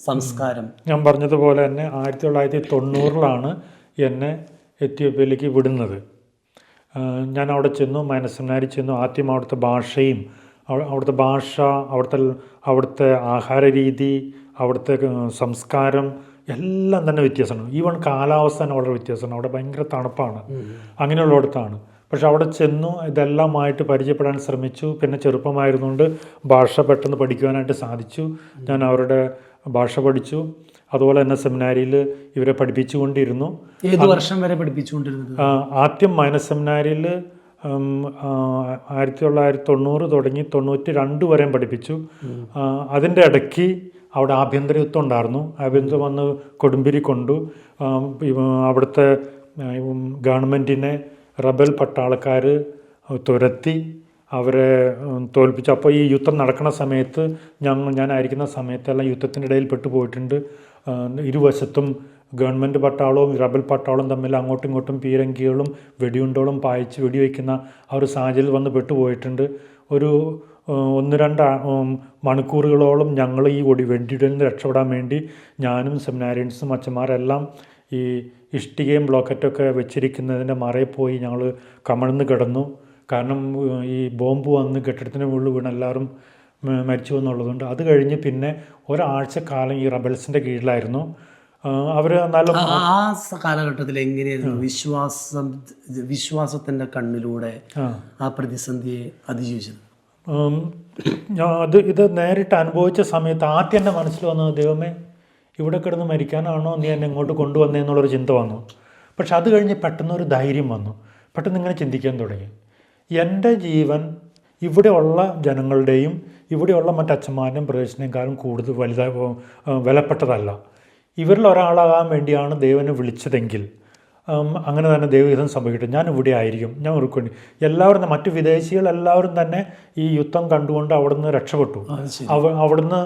സംസ്കാരം. ഞാൻ പറഞ്ഞതുപോലെ തന്നെ 1990 എന്നെ എത്യോപ്യയിലേക്ക് വിടുന്നത്. ഞാൻ അവിടെ ചെന്നു, മൈനസെമിനാരിൽ ചെന്നു. ആദ്യം അവിടുത്തെ ഭാഷയും അവിടുത്തെ ആഹാര രീതി, അവിടുത്തെ സംസ്കാരം എല്ലാം തന്നെ വ്യത്യാസമാണ്. ഈവൺ കാലാവസ്ഥ തന്നെ വളരെ വ്യത്യാസമാണ്. അവിടെ ഭയങ്കര തണുപ്പാണ്, അങ്ങനെയുള്ളിടത്താണ്. പക്ഷെ അവിടെ ചെന്നു ഇതെല്ലാമായിട്ട് പരിചയപ്പെടാൻ ശ്രമിച്ചു. പിന്നെ ചെറുപ്പമായിരുന്നുകൊണ്ട് ഭാഷ പെട്ടെന്ന് പഠിക്കുവാനായിട്ട് സാധിച്ചു. ഞാൻ അവരുടെ ഭാഷ പഠിച്ചു. അതുപോലെ തന്നെ സെമിനാരിയിൽ ഇവരെ പഠിപ്പിച്ചുകൊണ്ടിരുന്നു. ഏത് വർഷം വരെ പഠിപ്പിച്ചുകൊണ്ടിരുന്നത്? ആദ്യം മൈനസ് സെമിനാരിയിൽ 1990 തുടങ്ങി 92 വരെയും പഠിപ്പിച്ചു. അതിൻ്റെ ഇടയ്ക്ക് അവിടെ ആഭ്യന്തര യുദ്ധം ഉണ്ടായിരുന്നു. ആഭ്യന്തരം വന്ന് കൊടുമ്പിരി കൊണ്ടു. അവിടുത്തെ ഗവൺമെൻറ്റിനെ റബൽ പട്ടാളക്കാർ തുരത്തി അവരെ തോൽപ്പിച്ചു. അപ്പോൾ ഈ യുദ്ധം നടക്കുന്ന സമയത്ത് ഞാനായിരിക്കുന്ന സമയത്തെല്ലാം യുദ്ധത്തിൻ്റെ ഇടയിൽ പെട്ടുപോയിട്ടുണ്ട്. ഇരുവശത്തും ഗവൺമെൻറ് പട്ടാളവും റബൽ പട്ടാളവും തമ്മിൽ അങ്ങോട്ടും ഇങ്ങോട്ടും പീരങ്കികളും വെടിയുണ്ടോളും പായിച്ച് വെടിവെക്കുന്ന ആ ഒരു സാഹചര്യം വന്ന് പെട്ടുപോയിട്ടുണ്ട്. ഒരു 1-2 മണിക്കൂറുകളോളം ഞങ്ങൾ ഈ വെടിയുണ്ടലിൽ നിന്ന് രക്ഷപ്പെടാൻ വേണ്ടി ഞാനും സെമിനാരിയൻസും അച്ഛന്മാരെല്ലാം ഈ ഇഷ്ടികയും ബ്ലോക്കറ്റൊക്കെ വെച്ചിരിക്കുന്നതിൻ്റെ മറയിൽ പോയി ഞങ്ങൾ കമഴ്ന്ന് കിടന്നു. കാരണം ഈ ബോംബ് വന്ന് കെട്ടിടത്തിന് മുകളിൽ വീണ് എല്ലാവരും മരിച്ചു എന്നുള്ളതുകൊണ്ട്. അത് കഴിഞ്ഞ് പിന്നെ ഒരാഴ്ചക്കാലം ഈ റബൽസിൻ്റെ കീഴിലായിരുന്നു. അവർ നല്ല ആ കാലഘട്ടത്തിൽ എങ്ങനെയായിരുന്നു വിശ്വാസത്തിൻ്റെ കണ്ണിലൂടെ ആ പ്രതിസന്ധിയെ അതിജീവിച്ചത്? ഇത് നേരിട്ട് അനുഭവിച്ച സമയത്ത് ആദ്യം എൻ്റെ മനസ്സിൽ വന്നത്, ദൈവമേ ഇവിടെ കിടന്ന് മരിക്കാനാണോ നീ എന്നെ ഇങ്ങോട്ട് കൊണ്ടുവന്നതെന്നുള്ളൊരു ചിന്ത വന്നു. പക്ഷെ അത് കഴിഞ്ഞ് പെട്ടെന്നൊരു ധൈര്യം വന്നു. പെട്ടെന്ന് ഇങ്ങനെ ചിന്തിക്കാൻ തുടങ്ങി, എൻ്റെ ജീവൻ ഇവിടെയുള്ള ജനങ്ങളുടെയും ഇവിടെയുള്ള മറ്റച്ഛന്മാരുടെയും പ്രദേശത്തിനേക്കാളും കൂടുതൽ വിലപ്പെട്ടതല്ല. ഇവരിൽ ഒരാളാകാൻ വേണ്ടിയാണ് ദൈവനെ വിളിച്ചതെങ്കിൽ അങ്ങനെ തന്നെ ദൈവഹിതം സംഭവിക്കട്ടെ. ഞാൻ ഇവിടെ ആയിരിക്കും, ഞാൻ ഉൾക്കൊണ്ട്. എല്ലാവരും മറ്റു വിദേശികളെല്ലാവരും തന്നെ ഈ യുദ്ധം കണ്ടുകൊണ്ട് അവിടുന്ന് രക്ഷപ്പെട്ടു. അവിടുന്ന്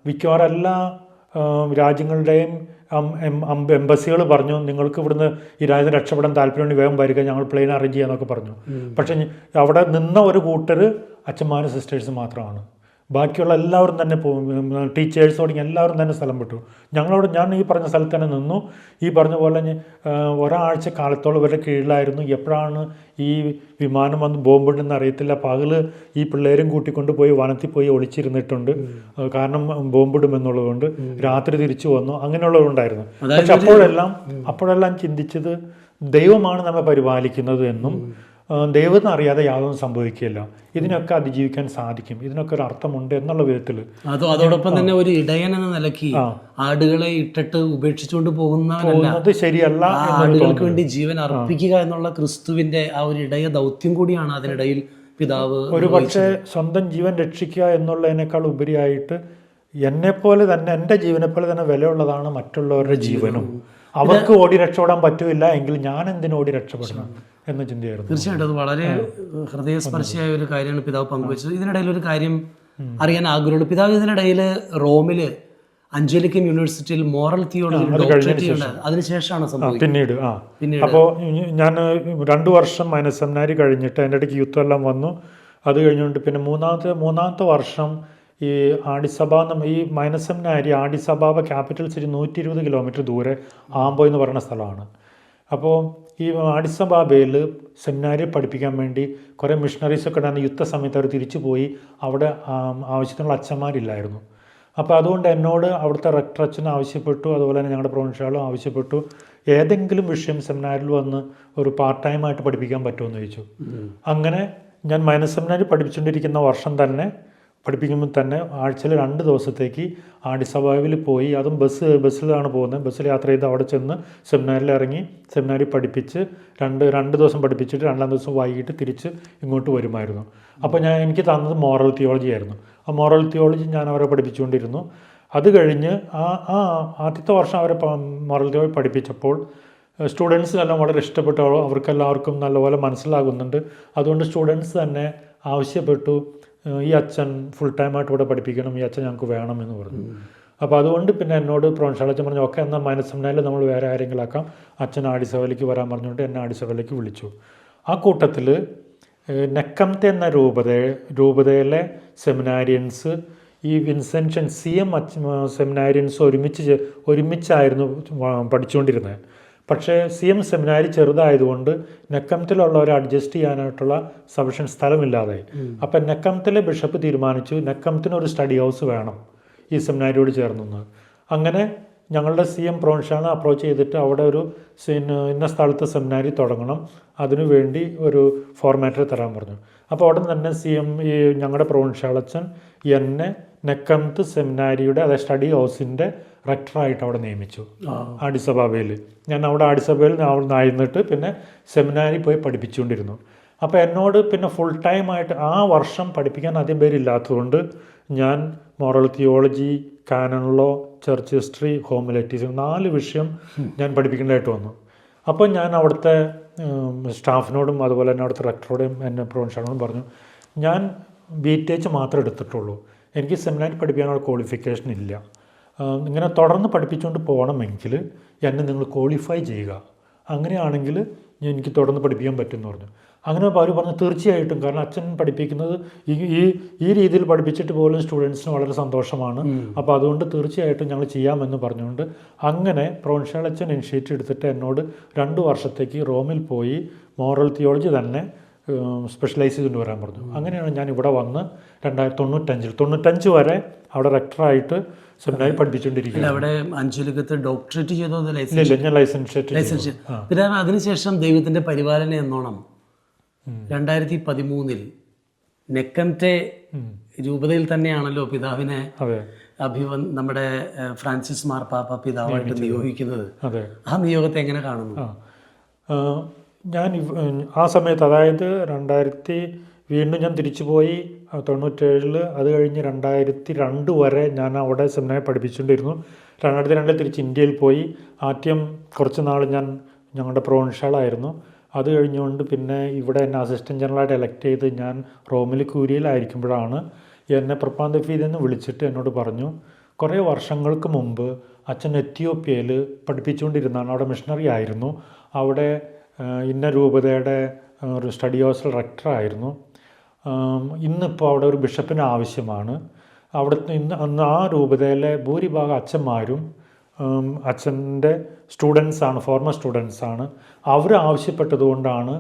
മിക്കവാറും എല്ലാ രാജ്യങ്ങളുടെയും എംബസികൾ പറഞ്ഞു, നിങ്ങൾക്ക് ഇവിടുന്ന് ഈ രാജ്യത്ത് രക്ഷപ്പെടാൻ താല്പര്യമുണ്ടെങ്കിൽ വേഗം വരിക, ഞങ്ങൾ പ്ലെയിൻ അറേഞ്ച് ചെയ്യാന്നൊക്കെ പറഞ്ഞു. പക്ഷെ അവിടെ നിന്ന ഒരു കൂട്ടർ അച്ഛന്മാരും സിസ്റ്റേഴ്സും മാത്രമാണ്. ബാക്കിയുള്ള എല്ലാവരും തന്നെ ടീച്ചേഴ്സ് തുടങ്ങി എല്ലാവരും തന്നെ സ്ഥലം വിട്ടു. ഞാൻ ഈ പറഞ്ഞ സ്ഥലത്ത് തന്നെ നിന്നു. ഈ പറഞ്ഞ പോലെ ഒരാഴ്ച കാലത്തോളം ഇവരുടെ കീഴിലായിരുന്നു. എപ്പോഴാണ് ഈ വിമാനം വന്ന് ബോംബിടുന്ന അറിയത്തില്ല. പകല് ഈ പിള്ളേരും കൂട്ടിക്കൊണ്ട് പോയി വനത്തിൽ പോയി ഒളിച്ചിരുന്നിട്ടുണ്ട്, കാരണം ബോംബിടുമെന്നുള്ളതുകൊണ്ട്. രാത്രി തിരിച്ചു വന്നു, അങ്ങനെയുള്ളതുണ്ടായിരുന്നു. പക്ഷെ അപ്പോഴെല്ലാം ചിന്തിച്ചത് ദൈവമാണ് നമ്മെ പരിപാലിക്കുന്നത് എന്നും ദൈവത്തിന് അറിയാതെ യാതൊന്നും സംഭവിക്കുകയില്ല, ഇതിനൊക്കെ അതിജീവിക്കാൻ സാധിക്കും, ഇതിനൊക്കെ ഒരു അർത്ഥമുണ്ട് എന്നുള്ള വിധത്തിൽ. അതോടൊപ്പം തന്നെ ഒരു ഇടയൻ എന്ന നിലയ്ക്ക് ആടുകളെ ഇട്ടിട്ട് ഉപേക്ഷിച്ചുകൊണ്ട് പോകുന്നത് ശരിയല്ല, ആടുകൾക്ക് വേണ്ടി ജീവൻ അർപ്പിക്കുക എന്നുള്ള ക്രിസ്തുവിന്റെ ആ ഒരു ഇടയ ദൗത്യം കൂടിയാണ് അതിനിടയിൽ പിതാവ് ഒരു പക്ഷേ സ്വന്തം ജീവൻ രക്ഷിക്കുക എന്നുള്ളതിനേക്കാൾ ഉപരിയായിട്ട് എന്നെപ്പോലെ തന്നെ എൻ്റെ ജീവനെപ്പോലെ തന്നെ വിലയുള്ളതാണ് മറ്റുള്ളവരുടെ ജീവനും. അവർക്ക് ഓടി രക്ഷപ്പെടാൻ പറ്റില്ല എങ്കിൽ ഞാൻ എന്തിനു ഓടി രക്ഷപ്പെടണം എന്ന ചിന്തയായിരുന്നു. തീർച്ചയായിട്ടും അത് വളരെ ഹൃദയസ്പർശിയായ ഒരു കാര്യമാണ് പിതാവ് പങ്കുവച്ചത്. ഇതിനിടയിൽ ഒരു കാര്യം അറിയാൻ ആഗ്രഹമുണ്ട്. പിതാവ് ഇതിനിടയിൽ റോമില് അഞ്ജലിക്കൻ യൂണിവേഴ്സിറ്റിയിൽ മോറൽ തിയോളജി ഡോക്ടറേറ്റ് അതിനുശേഷമാണ് സംഭവിച്ചത്. പിന്നീട് അപ്പോൾ ഞാൻ 2 വർഷം മൈനസ് സെമിനാരി കഴിഞ്ഞിട്ട് എൻ്റെ ഇടയ്ക്ക് യുദ്ധം എല്ലാം വന്നു. അത് കഴിഞ്ഞുകൊണ്ട് പിന്നെ മൂന്നാമത്തെ വർഷം ഈ ആഡിസബ ഈ മൈനസ് സെമിനാരി ആഡിസബാബ ക്യാപിറ്റൽ സിറ്റി 120 കിലോമീറ്റർ ദൂരെ ആംബോ എന്ന് പറയുന്ന സ്ഥലമാണ്. അപ്പോൾ ഈ ആഡിസബാബയിൽ സെമിനാരിൽ പഠിപ്പിക്കാൻ വേണ്ടി കുറേ മിഷണറീസൊക്കെ ഉണ്ടായിരുന്ന യുദ്ധ സമയത്ത് അവർ തിരിച്ചു പോയി. അവിടെ ആവശ്യത്തിനുള്ള അച്ഛന്മാരില്ലായിരുന്നു. അപ്പോൾ അതുകൊണ്ട് എന്നോട് അവിടുത്തെ റെക്ടർ അച്ഛൻ ആവശ്യപ്പെട്ടു, അതുപോലെ തന്നെ ഞങ്ങളുടെ പ്രൊവിൻഷ്യാളും ആവശ്യപ്പെട്ടു, ഏതെങ്കിലും വിഷയം സെമിനാരിൽ വന്ന് ഒരു പാർട്ട് ടൈം ആയിട്ട് പഠിപ്പിക്കാൻ പറ്റുമെന്ന് ചോദിച്ചു. അങ്ങനെ ഞാൻ മൈനർ സെമിനാരി പഠിപ്പിച്ചുകൊണ്ടിരിക്കുന്ന വർഷം തന്നെ പഠിപ്പിക്കുമ്പോൾ തന്നെ ആഴ്ചയിൽ 2 ദിവസത്തേക്ക് ആഡിസബാബയിൽ പോയി, അതും ബസ്സിലാണ് പോകുന്നത്. ബസ്സിൽ യാത്ര ചെയ്ത് അവിടെ ചെന്ന് സെമിനാരിൽ ഇറങ്ങി സെമിനാരി പഠിപ്പിച്ച് രണ്ട് ദിവസം പഠിപ്പിച്ചിട്ട് 2-ാം ദിവസം വൈകിട്ട് തിരിച്ച് ഇങ്ങോട്ട് വരുമായിരുന്നു. അപ്പോൾ എനിക്ക് തന്നത് മോറൽ തിയോളജി ആയിരുന്നു. ആ മോറൽ തിയോളജി ഞാൻ അവരെ പഠിപ്പിച്ചുകൊണ്ടിരുന്നു. അത് കഴിഞ്ഞ് ആദ്യത്തെ വർഷം അവരെ മോറൽ തിയോളജി പഠിപ്പിച്ചപ്പോൾ സ്റ്റുഡൻസിനെല്ലാം വളരെ ഇഷ്ടപ്പെട്ടു, അവർക്കെല്ലാവർക്കും നല്ലപോലെ മനസ്സിലാകുന്നുണ്ട്. അതുകൊണ്ട് സ്റ്റുഡൻസ് തന്നെ ആവശ്യപ്പെട്ടു, ഈ അച്ഛൻ ഫുൾ ടൈമായിട്ട് ഇവിടെ പഠിപ്പിക്കണം, ഈ അച്ഛൻ ഞങ്ങൾക്ക് വേണമെന്ന് പറഞ്ഞു. അപ്പോൾ അതുകൊണ്ട് പിന്നെ എന്നോട് പ്രൊവിൻഷ്യൽ അച്ഛൻ പറഞ്ഞു, ഓക്കെ എന്നാൽ മൈനർ സെമിനാരിൽ നമ്മൾ വേറെ ആരെങ്കിലും ആക്കാം, അച്ഛൻ ആഡിസഭയിലേക്ക് വരാൻ പറഞ്ഞുകൊണ്ട് എന്നെ ആഡിസഭയിലേക്ക് വിളിച്ചു. ആ കൂട്ടത്തിൽ നെക്കംത്തെ എന്ന രൂപതയിലെ സെമിനാരിയൻസ് ഈ വിൻസെൻഷൻ CM സെമിനാരിയൻസ് ഒരുമിച്ചായിരുന്നു പഠിച്ചുകൊണ്ടിരുന്നത്. പക്ഷേ CM സെമിനാരി ചെറുതായതുകൊണ്ട് നെക്കംത്തിലുള്ളവരെ അഡ്ജസ്റ്റ് ചെയ്യാനായിട്ടുള്ള സഫിഷ്യൻറ്റ് സ്ഥലമില്ലാതായി. അപ്പം നെക്കംത്തിലെ ബിഷപ്പ് തീരുമാനിച്ചു നെക്കംത്തിനൊരു സ്റ്റഡി ഹൗസ് വേണം ഈ സെമിനാരിയോട് ചേർന്നത്. അങ്ങനെ ഞങ്ങളുടെ CM പ്രൊവിൻഷ്യാലിനെ അപ്രോച്ച് ചെയ്തിട്ട് അവിടെ ഒരു ഇന്ന സ്ഥലത്ത് സെമിനാരി തുടങ്ങണം, അതിനുവേണ്ടി ഒരു ഫോർമാറ്റ് തരാൻ പറഞ്ഞു. അപ്പോൾ അവിടെ തന്നെ ഈ ഞങ്ങളുടെ പ്രൊവിൻഷ്യാലച്ഛൻ എന്നെ നെക്കംത്ത് സെമിനാരിയുടെ അതായത് സ്റ്റഡി ഹൗസിൻ്റെ റെക്ടറായിട്ട് അവിടെ നിയമിച്ചു ആഡിസബാബയിൽ. ഞാൻ അവിടെ ആഡിസബയിൽ ആയിരുന്നിട്ട് പിന്നെ സെമിനാരി പോയി പഠിപ്പിച്ചുകൊണ്ടിരുന്നു. അപ്പോൾ എന്നോട് പിന്നെ ഫുൾ ടൈമായിട്ട് ആ വർഷം പഠിപ്പിക്കാൻ അധികം പേരില്ലാത്തതുകൊണ്ട് ഞാൻ moral theology, canon law, church history, homiletics 4 വിഷയം ഞാൻ പഠിപ്പിക്കേണ്ടതായിട്ട് വന്നു. അപ്പോൾ ഞാൻ അവിടുത്തെ സ്റ്റാഫിനോടും അതുപോലെ തന്നെ അവിടുത്തെ റെക്ടറോടും എന്നെ പ്രൊവിൻഷ്യാലിനോടും പറഞ്ഞു, ഞാൻ BTH മാത്രമേ എടുത്തിട്ടുള്ളൂ, എനിക്ക് സെമിനാരി പഠിപ്പിക്കാനുള്ള ക്വാളിഫിക്കേഷൻ ഇല്ല, ഇങ്ങനെ തുടർന്ന് പഠിപ്പിച്ചുകൊണ്ട് പോകണമെങ്കിൽ എന്നെ നിങ്ങൾ ക്വാളിഫൈ ചെയ്യുക, അങ്ങനെയാണെങ്കിൽ എനിക്ക് തുടർന്ന് പഠിപ്പിക്കാൻ പറ്റുമെന്ന് പറഞ്ഞു. അങ്ങനെ അവർ പറഞ്ഞു തീർച്ചയായിട്ടും, കാരണം അച്ഛൻ പഠിപ്പിക്കുന്നത് ഈ രീതിയിൽ പഠിപ്പിച്ചിട്ട് പോലും സ്റ്റുഡൻസിന് വളരെ സന്തോഷമാണ്, അപ്പോൾ അതുകൊണ്ട് തീർച്ചയായിട്ടും ഞങ്ങൾ ചെയ്യാമെന്ന് പറഞ്ഞുകൊണ്ട് അങ്ങനെ പ്രൊവിൻഷ്യൽ അച്ഛൻ ഇനിഷ്യേറ്റീവ് എടുത്തിട്ട് എന്നോട് 2 വർഷത്തേക്ക് റോമിൽ പോയി മോറൽ തിയോളജി തന്നെ സ്പെഷ്യലൈസ് ചെയ്തുകൊണ്ട് വരാൻ പറഞ്ഞു. അങ്ങനെയാണ് ഞാൻ ഇവിടെ വന്ന് 1995 വരെ അവിടെ റെക്ടറായിട്ട് സെമിനാരി പഠിപ്പിച്ചുകൊണ്ടിരിക്കുന്നത്. അവിടെ അഞ്ചുലകത്ത് ഡോക്ടറേറ്റ് ചെയ്തോ? ഇല്ല, ഞാൻ ലൈസൻസ്. പിന്നെ അതിനുശേഷം ദൈവത്തിൻ്റെ പരിപാലന എന്നോണം 2013 നെക്കംത്തെ രൂപതയിൽ തന്നെയാണല്ലോ പിതാവിനെ നമ്മുടെ ഫ്രാൻസിസ് മാർപ്പാപ്പ പിതാവായിട്ട് നിയോഗിക്കുന്നത്. ആ നിയോഗത്തെ എങ്ങനെ കാണുന്നു? ഞാൻ ആ സമയത്ത്, അതായത് വീണ്ടും ഞാൻ തിരിച്ചു പോയി 97, അത് കഴിഞ്ഞ് 2002 വരെ ഞാൻ അവിടെ സെമിനാരി പഠിപ്പിച്ചുകൊണ്ടിരുന്നു. 2002 തിരിച്ച് ഇന്ത്യയിൽ പോയി. ആദ്യം കുറച്ച് നാൾ ഞാൻ ഞങ്ങളുടെ പ്രൊവിൻഷ്യാലായിരുന്നു. അത് കഴിഞ്ഞുകൊണ്ട് പിന്നെ ഇവിടെ എന്നെ അസിസ്റ്റൻറ്റ് ജനറലായിട്ട് എലക്ട് ചെയ്ത് ഞാൻ റോമിൽ ക്യൂരിയയിലായിരിക്കുമ്പോഴാണ് എന്നെ പ്രപ്പാന്തഫീദിൽ നിന്ന് വിളിച്ചിട്ട് എന്നോട് പറഞ്ഞു, കുറേ വർഷങ്ങൾക്ക് മുമ്പ് അച്ഛൻ എത്യോപ്യയിൽ പഠിപ്പിച്ചുകൊണ്ടിരുന്നതാണ്, അവിടെ മിഷണറി ആയിരുന്നു, അവിടെ ഇന്ന രൂപതയുടെ ഒരു സ്റ്റഡി ഹൗസിൽ റെക്ടറായിരുന്നു, ഇന്നിപ്പോൾ അവിടെ ഒരു ബിഷപ്പിന് ആവശ്യമാണ്, അവിടുത്തെ അന്ന് ആ രൂപതയിലെ ഭൂരിഭാഗം അച്ഛന്മാരും അച്ഛൻ്റെ സ്റ്റുഡൻസാണ്, ഫോർമർ സ്റ്റുഡൻസാണ്, അവർ ആവശ്യപ്പെട്ടതുകൊണ്ടാണ്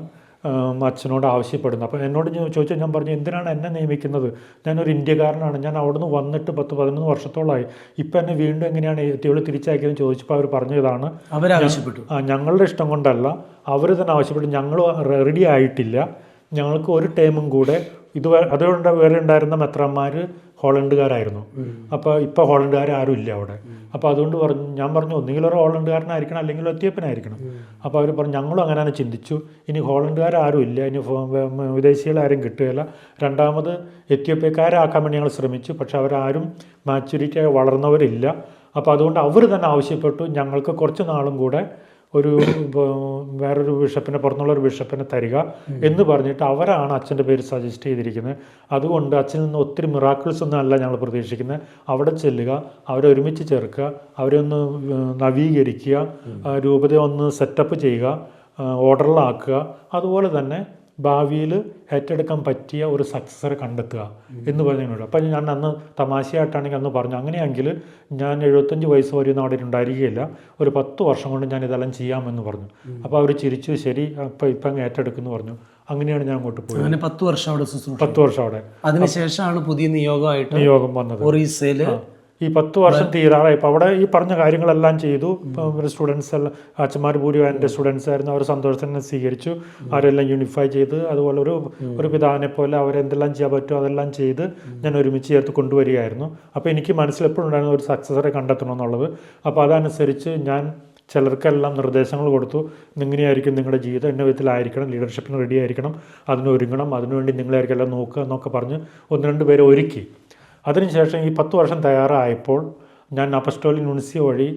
അച്ഛനോട് ആവശ്യപ്പെടുന്നത്. അപ്പോൾ എന്നോട് ചോദിച്ചാൽ ഞാൻ പറഞ്ഞു, എന്തിനാണ് എന്നെ നിയമിക്കുന്നത്, ഞാനൊരു ഇന്ത്യക്കാരനാണ്, ഞാൻ അവിടുന്ന് വന്നിട്ട് 10-11 വർഷത്തോളമായി, ഇപ്പം എന്നെ വീണ്ടും എങ്ങനെയാണ് എത്തിയോട് തിരിച്ചയക്കിയതെന്ന് ചോദിച്ചപ്പോൾ അവർ പറഞ്ഞതാണ് അവരാവശ്യപ്പെട്ടു. ഞങ്ങളുടെ ഇഷ്ടം കൊണ്ടല്ല, അവർ തന്നെ ആവശ്യപ്പെട്ടു, ഞങ്ങൾ റെഡി ആയിട്ടില്ല, ഞങ്ങൾക്ക് ഒരു ടൈമും കൂടെ അതുകൊണ്ട് വേറെ ഉണ്ടായിരുന്ന മെത്രാന്മാർ ഹോളണ്ടുകാരായിരുന്നു. അപ്പോൾ ഇപ്പോൾ ഹോളണ്ടുകാർ ആരും ഇല്ല അവിടെ. അപ്പോൾ അതുകൊണ്ട് ഞാൻ പറഞ്ഞു ഒന്നുകിൽ ഒരു ഹോളണ്ടുകാരനായിരിക്കണം അല്ലെങ്കിൽ എത്യോപ്യനായിരിക്കണം. അപ്പോൾ അവർ പറഞ്ഞു ഞങ്ങളും അങ്ങനെയാണ് ചിന്തിച്ചു, ഇനി ഹോളണ്ടുകാരും ഇല്ല, ഇനി വിദേശികളാരും കിട്ടുകയില്ല, രണ്ടാമത് എത്യോപ്യക്കാരാക്കാൻ വേണ്ടി ഞങ്ങൾ ശ്രമിച്ചു, പക്ഷെ അവരാരും മാച്യൂരിറ്റി ആയി വളർന്നവരില്ല. അപ്പോൾ അതുകൊണ്ട് അവർ തന്നെ ആവശ്യപ്പെട്ടു ഞങ്ങൾക്ക് കുറച്ച് നാളും കൂടെ വേറൊരു ബിഷപ്പിനെ, പുറത്തുനിന്നുള്ളൊരു ബിഷപ്പിനെ തരിക എന്ന് പറഞ്ഞിട്ട് അവരാണ് അച്ഛൻ്റെ പേര് സജസ്റ്റ് ചെയ്തിരിക്കുന്നത്. അതുകൊണ്ട് അച്ഛനിൽ നിന്ന് ഒത്തിരി മിറാക്കിൾസ് ഒന്നും അല്ല ഞങ്ങൾ പ്രതീക്ഷിക്കുന്നത്. അവിടെ ചെല്ലുക, അവരെ ഒരുമിച്ച് ചേർക്കുക, അവരെ ഒന്ന് നവീകരിക്കുക, രൂപതയെ ഒന്ന് സെറ്റപ്പ് ചെയ്യുക, ഓർഡറിലാക്കുക, അതുപോലെ തന്നെ ഭാവിയിൽ ഏറ്റെടുക്കാൻ പറ്റിയ ഒരു സക്സസറെ കണ്ടെത്തുക എന്ന് പറഞ്ഞിട്ടുണ്ട്. അപ്പം ഞാൻ അന്ന് തമാശയായിട്ടാണെങ്കിൽ അന്ന് പറഞ്ഞു, അങ്ങനെയെങ്കിൽ ഞാൻ 75 വയസ്സ് വരെയൊന്നും അവിടെ ഉണ്ടായിരിക്കുകയില്ല, ഒരു 10 വർഷം കൊണ്ട് ഞാൻ ഇതെല്ലാം ചെയ്യാമെന്ന് പറഞ്ഞു. അപ്പോൾ അവർ ചിരിച്ചു, ശരി ഇപ്പം അങ്ങ് ഏറ്റെടുക്കുമെന്ന് പറഞ്ഞു. അങ്ങനെയാണ് ഞാൻ അങ്ങോട്ട് പോയത്. അങ്ങനെ 10 വർഷം അവിടെ 10 വർഷം അവിടെ. അതിനുശേഷമാണ് പുതിയ നിയോഗം വന്നത്. വന്നത് ഒറീസയിൽ ഈ 10 വർഷം തീരാറായി. ഇപ്പോൾ അവിടെ ഈ പറഞ്ഞ കാര്യങ്ങളെല്ലാം ചെയ്തു. ഇപ്പം സ്റ്റുഡൻസ് എല്ലാം അച്ഛന്മാർ ഭൂരിഭാഗം എൻ്റെ സ്റ്റുഡൻസ് ആയിരുന്നു. അവർ സന്തോഷത്തിനെ സ്വീകരിച്ചു. അവരെല്ലാം യൂണിഫൈ ചെയ്ത് അതുപോലെ ഒരു പിതാവിനെ പോലെ അവരെന്തെല്ലാം ചെയ്യാൻ പറ്റുമോ അതെല്ലാം ചെയ്ത് ഞാൻ ഒരുമിച്ച് ചേർത്ത് കൊണ്ടുവരികയായിരുന്നു. അപ്പോൾ എനിക്ക് മനസ്സിലെപ്പോഴും ഉണ്ടായിരുന്ന ഒരു സക്സസറെ കണ്ടെത്തണം എന്നുള്ളത്. അപ്പോൾ അതനുസരിച്ച് ഞാൻ ചിലർക്കെല്ലാം നിർദ്ദേശങ്ങൾ കൊടുത്തു. ഇങ്ങനെയായിരിക്കും നിങ്ങളുടെ ജീവിതം, ഇന്ന വിധത്തിലായിരിക്കണം, ലീഡർഷിപ്പിന് റെഡി ആയിരിക്കണം, അതിനൊരുങ്ങണം, അതിനുവേണ്ടി നിങ്ങളായിരിക്കും എല്ലാം നോക്കുക എന്നൊക്കെ പറഞ്ഞ് 1-2 പേരെ ഒരുക്കി. അതിനുശേഷം ഈ 10 വർഷം തയ്യാറായപ്പോൾ ഞാൻ അപ്പസ്റ്റോലിക് നുൻസിയോ വഴി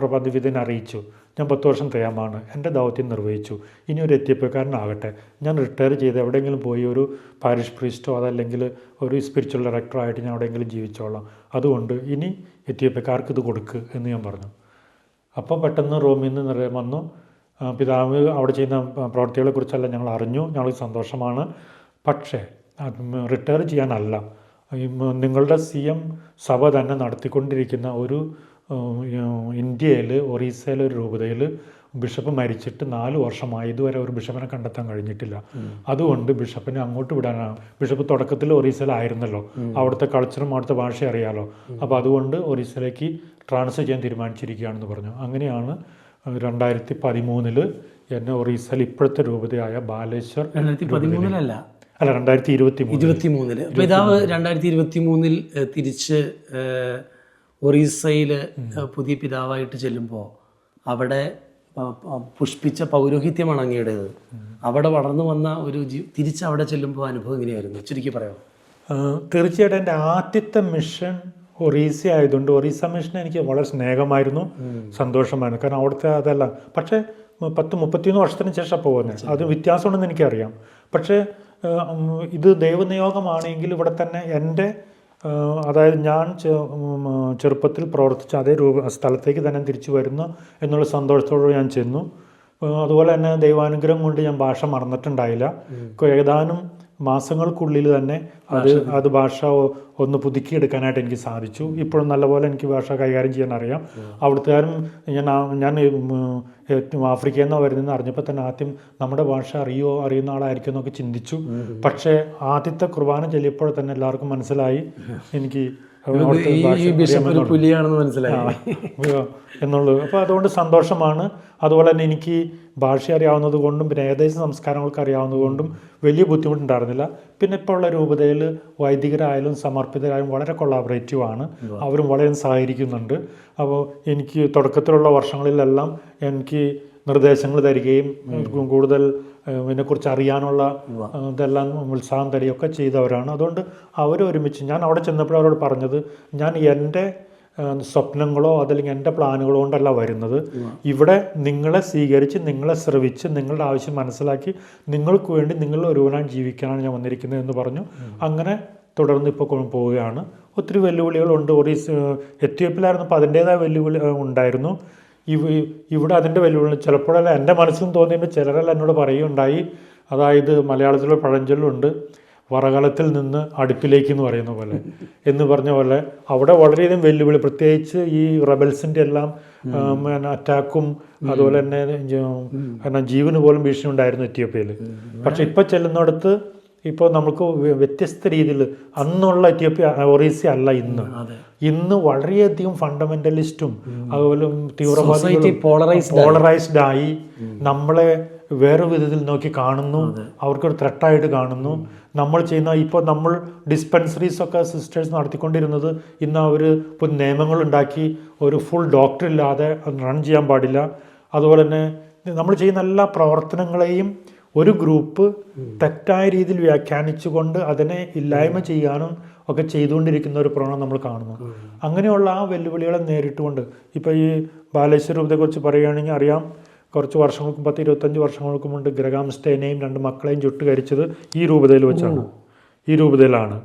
പ്രബന്ധവിധനെ അറിയിച്ചു, ഞാൻ 10 വർഷം തയ്യാറാണ്, എൻ്റെ ദൗത്യം നിർവഹിച്ചു, ഇനി ഒരു എത്യോപ്യക്കാരനാകട്ടെ, ഞാൻ റിട്ടയർ ചെയ്ത് എവിടെയെങ്കിലും പോയി ഒരു പാരിഷ് പ്രീസ്റ്റോ അതല്ലെങ്കിൽ ഒരു സ്പിരിച്വൽ ഡയറക്ടറോ ആയിട്ട് ഞാൻ എവിടെയെങ്കിലും ജീവിച്ചോളാം, അതുകൊണ്ട് ഇനി എത്യോപ്യക്കാർക്ക് ഇത് കൊടുക്കുക എന്ന് ഞാൻ പറഞ്ഞു. അപ്പോൾ പെട്ടെന്ന് റോമിൽ നിന്ന് വന്നു. പിതാവ് അവിടെ ചെയ്യുന്ന പ്രവർത്തികളെക്കുറിച്ചെല്ലാം ഞങ്ങൾ അറിഞ്ഞു, ഞങ്ങൾക്ക് സന്തോഷമാണ്. പക്ഷേ റിട്ടയർ ചെയ്യാനല്ല, നിങ്ങളുടെ CM സഭ തന്നെ നടത്തിക്കൊണ്ടിരിക്കുന്ന ഒരു ഇന്ത്യയിൽ ഒറീസയിലെ ഒരു രൂപതയിൽ ബിഷപ്പ് മരിച്ചിട്ട് 4 വർഷമായി, ഇതുവരെ ഒരു ബിഷപ്പിനെ കണ്ടെത്താൻ കഴിഞ്ഞിട്ടില്ല. അതുകൊണ്ട് ബിഷപ്പിനെ അങ്ങോട്ട് വിടാനാണ്. ബിഷപ്പ് തുടക്കത്തിൽ ഒറീസയിലായിരുന്നല്ലോ, അവിടുത്തെ കൾച്ചറും അവിടുത്തെ ഭാഷ അറിയാലോ, അപ്പോൾ അതുകൊണ്ട് ഒറീസയിലേക്ക് ട്രാൻസ്ഫർ ചെയ്യാൻ തീരുമാനിച്ചിരിക്കുകയാണെന്ന് പറഞ്ഞു. അങ്ങനെയാണ് 2013 എന്നെ ഒറീസയിൽ ഇപ്പോഴത്തെ രൂപതയായ ബാലേശ്വർ 2013 അല്ല 2023 പിതാവ് 2023 തിരിച്ച് ഒറീസയിൽ പുതിയ പിതാവായിട്ട് ചെല്ലുമ്പോൾ അവിടെ പുഷ്പിച്ച പൗരോഹിത്യമാണ് അങ്ങയുടേത്. അവിടെ വളർന്നു വന്ന ഒരു തിരിച്ച് അവിടെ ചെല്ലുമ്പോൾ അനുഭവം എങ്ങനെയായിരുന്നു, ചുരുക്കി പറയാം? തീർച്ചയായിട്ടും എൻ്റെ ആദ്യത്തെ മിഷൻ ഒറീസ ആയതുകൊണ്ട് ഒറീസ മിഷൻ എനിക്ക് വളരെ സ്നേഹമായിരുന്നു, സന്തോഷമായിരുന്നു. കാരണം അവിടുത്തെ അതല്ല. പക്ഷേ 10-31 വർഷത്തിന് ശേഷം പോകുന്നത്, അത് വ്യത്യാസമുണ്ടെന്ന് എനിക്കറിയാം. പക്ഷേ ഇത് ദൈവനിയോഗമാണെങ്കിൽ ഇവിടെ തന്നെ എൻ്റെ അതായത് ഞാൻ ചെറുപ്പത്തിൽ പ്രവർത്തിച്ച അതേ സ്ഥലത്തേക്ക് തന്നെ തിരിച്ചു വരുന്നു എന്നുള്ള സന്തോഷത്തോടെ ഞാൻ ചെന്നു. അതുപോലെ തന്നെ ദൈവാനുഗ്രഹം കൊണ്ട് ഞാൻ ഭാഷ മറന്നിട്ടുണ്ടായില്ല. ഏതാനും മാസങ്ങൾക്കുള്ളിൽ തന്നെ അത് ഭാഷ ഒന്ന് പുതുക്കിയെടുക്കാനായിട്ട് എനിക്ക് സാധിച്ചു. ഇപ്പോഴും നല്ലപോലെ എനിക്ക് ഭാഷ കൈകാര്യം ചെയ്യാൻ അറിയാം. അവിടുത്തുകാരും ഞാൻ ആഫ്രിക്കയിൽ നിന്നാണ് വരുന്നതെന്ന് അറിഞ്ഞപ്പോൾ തന്നെ ആദ്യം നമ്മുടെ ഭാഷ അറിയുന്ന ആളായിരിക്കും എന്നൊക്കെ ചിന്തിച്ചു. പക്ഷേ ആദ്യത്തെ കുർബാന ചൊല്ലിയപ്പോൾ തന്നെ എല്ലാവർക്കും മനസ്സിലായി എനിക്ക് എന്നുള്ളത്. അപ്പോൾ അതുകൊണ്ട് സന്തോഷമാണ്. അതുപോലെ തന്നെ എനിക്ക് ഭാഷ അറിയാവുന്നത് കൊണ്ടും പിന്നെ ഏകദേശം സംസ്കാരങ്ങൾക്ക് അറിയാവുന്നത് കൊണ്ടും വലിയ ബുദ്ധിമുട്ടുണ്ടായിരുന്നില്ല. പിന്നെ ഇപ്പോൾ ഉള്ള രൂപതയിൽ വൈദികരായാലും സമർപ്പിതരായാലും വളരെ കൊളാബറേറ്റീവാണ്, അവരും വളരെ സഹകരിക്കുന്നുണ്ട്. അപ്പോൾ എനിക്ക് തുടക്കത്തിലുള്ള വർഷങ്ങളിലെല്ലാം എനിക്ക് നിർദ്ദേശങ്ങൾ തരികയും കൂടുതൽ ഇതിനെക്കുറിച്ച് അറിയാനുള്ള ഇതെല്ലാം ഉത്സാഹം തരികയൊക്കെ ചെയ്തവരാണ്. അതുകൊണ്ട് അവരൊരുമിച്ച് ഞാൻ അവിടെ ചെന്നപ്പോൾ അവരോട് പറഞ്ഞത്, ഞാൻ എൻ്റെ സ്വപ്നങ്ങളോ അതല്ലെങ്കിൽ എൻ്റെ പ്ലാനുകളോ കൊണ്ടല്ല വരുന്നത്, ഇവിടെ നിങ്ങളെ സ്വീകരിച്ച് നിങ്ങളെ ശ്രവിച്ച് നിങ്ങളുടെ ആവശ്യം മനസ്സിലാക്കി നിങ്ങൾക്ക് വേണ്ടി നിങ്ങൾ ഒരുവനായി ജീവിക്കാനാണ് ഞാൻ വന്നിരിക്കുന്നത് എന്ന് പറഞ്ഞു. അങ്ങനെ തുടർന്ന് ഇപ്പോൾ പോവുകയാണ്. ഒത്തിരി വെല്ലുവിളികളുണ്ട്. എത്യോപ്യയിലായിരുന്നപ്പോൾ അതിൻ്റേതായ വെല്ലുവിളി ഉണ്ടായിരുന്നു. ഇവിടെ അതിൻ്റെ വെല്ലുവിളി ചിലപ്പോഴെല്ലാം എൻ്റെ മനസ്സിലും തോന്നിയിട്ട് ചിലരെല്ലാം എന്നോട് പറയുകയുണ്ടായി. അതായത് മലയാളത്തിലുള്ള പഴഞ്ചൊല്ലുണ്ട്, വറകലത്തിൽ നിന്ന് അടുപ്പിലേക്ക് എന്ന് പറയുന്ന പോലെ എന്ന് പറഞ്ഞ പോലെ അവിടെ വളരെയധികം വെല്ലുവിളി, പ്രത്യേകിച്ച് ഈ റബൽസിൻ്റെ എല്ലാം അറ്റാക്കും അതുപോലെ തന്നെ ജീവന് പോലും ഭീഷണി ഉണ്ടായിരുന്നു എത്യോപ്യയിൽ. പക്ഷെ ഇപ്പോൾ ചെല്ലുന്നിടത്ത് ഇപ്പോൾ നമുക്ക് വ്യത്യസ്ത രീതിയിൽ അന്നുള്ള ഒറീസ അല്ല ഇന്ന് വളരെയധികം ഫണ്ടമെന്റലിസ്റ്റും അതുപോലെ തീവ്രവാദികളും പോളറൈസ്ഡ് ആയി നമ്മളെ വേറെ വിധത്തിൽ നോക്കി കാണുന്നു, അവർക്കൊരു ത്രെട്ടായിട്ട് കാണുന്നു. നമ്മൾ ചെയ്യുന്ന ഇപ്പോൾ നമ്മൾ ഡിസ്പെൻസറീസൊക്കെ സിസ്റ്റേഴ്സ് നടത്തിക്കൊണ്ടിരുന്നത് ഇന്ന് അവർ ഇപ്പോൾ നിയമങ്ങളുണ്ടാക്കി ഒരു ഫുൾ ഡോക്ടർ ഇല്ലാതെ റൺ ചെയ്യാൻ പാടില്ല. അതുപോലെ തന്നെ നമ്മൾ ചെയ്യുന്ന എല്ലാ പ്രവർത്തനങ്ങളെയും ഒരു ഗ്രൂപ്പ് തെറ്റായ രീതിയിൽ വ്യാഖ്യാനിച്ചുകൊണ്ട് അതിനെ ഇല്ലായ്മ ചെയ്യാനും ഒക്കെ ചെയ്തുകൊണ്ടിരിക്കുന്ന ഒരു പ്രവണത നമ്മൾ കാണുന്നു. അങ്ങനെയുള്ള ആ വെല്ലുവിളികളെ നേരിട്ടുകൊണ്ട് ഇപ്പോൾ ഈ ബാലേശ്വര രൂപതയെക്കുറിച്ച് പറയുകയാണെങ്കിൽ അറിയാം, കുറച്ച് വർഷങ്ങൾക്കും 10-25 വർഷങ്ങൾക്ക് മുമ്പ് ഗ്രഹാം സ്റ്റെയിനെയും 2 മക്കളെയും ചുട്ടുകരിച്ചത് ഈ രൂപതയിൽ വെച്ചാണ്, ഈ രൂപതയിലാണ്.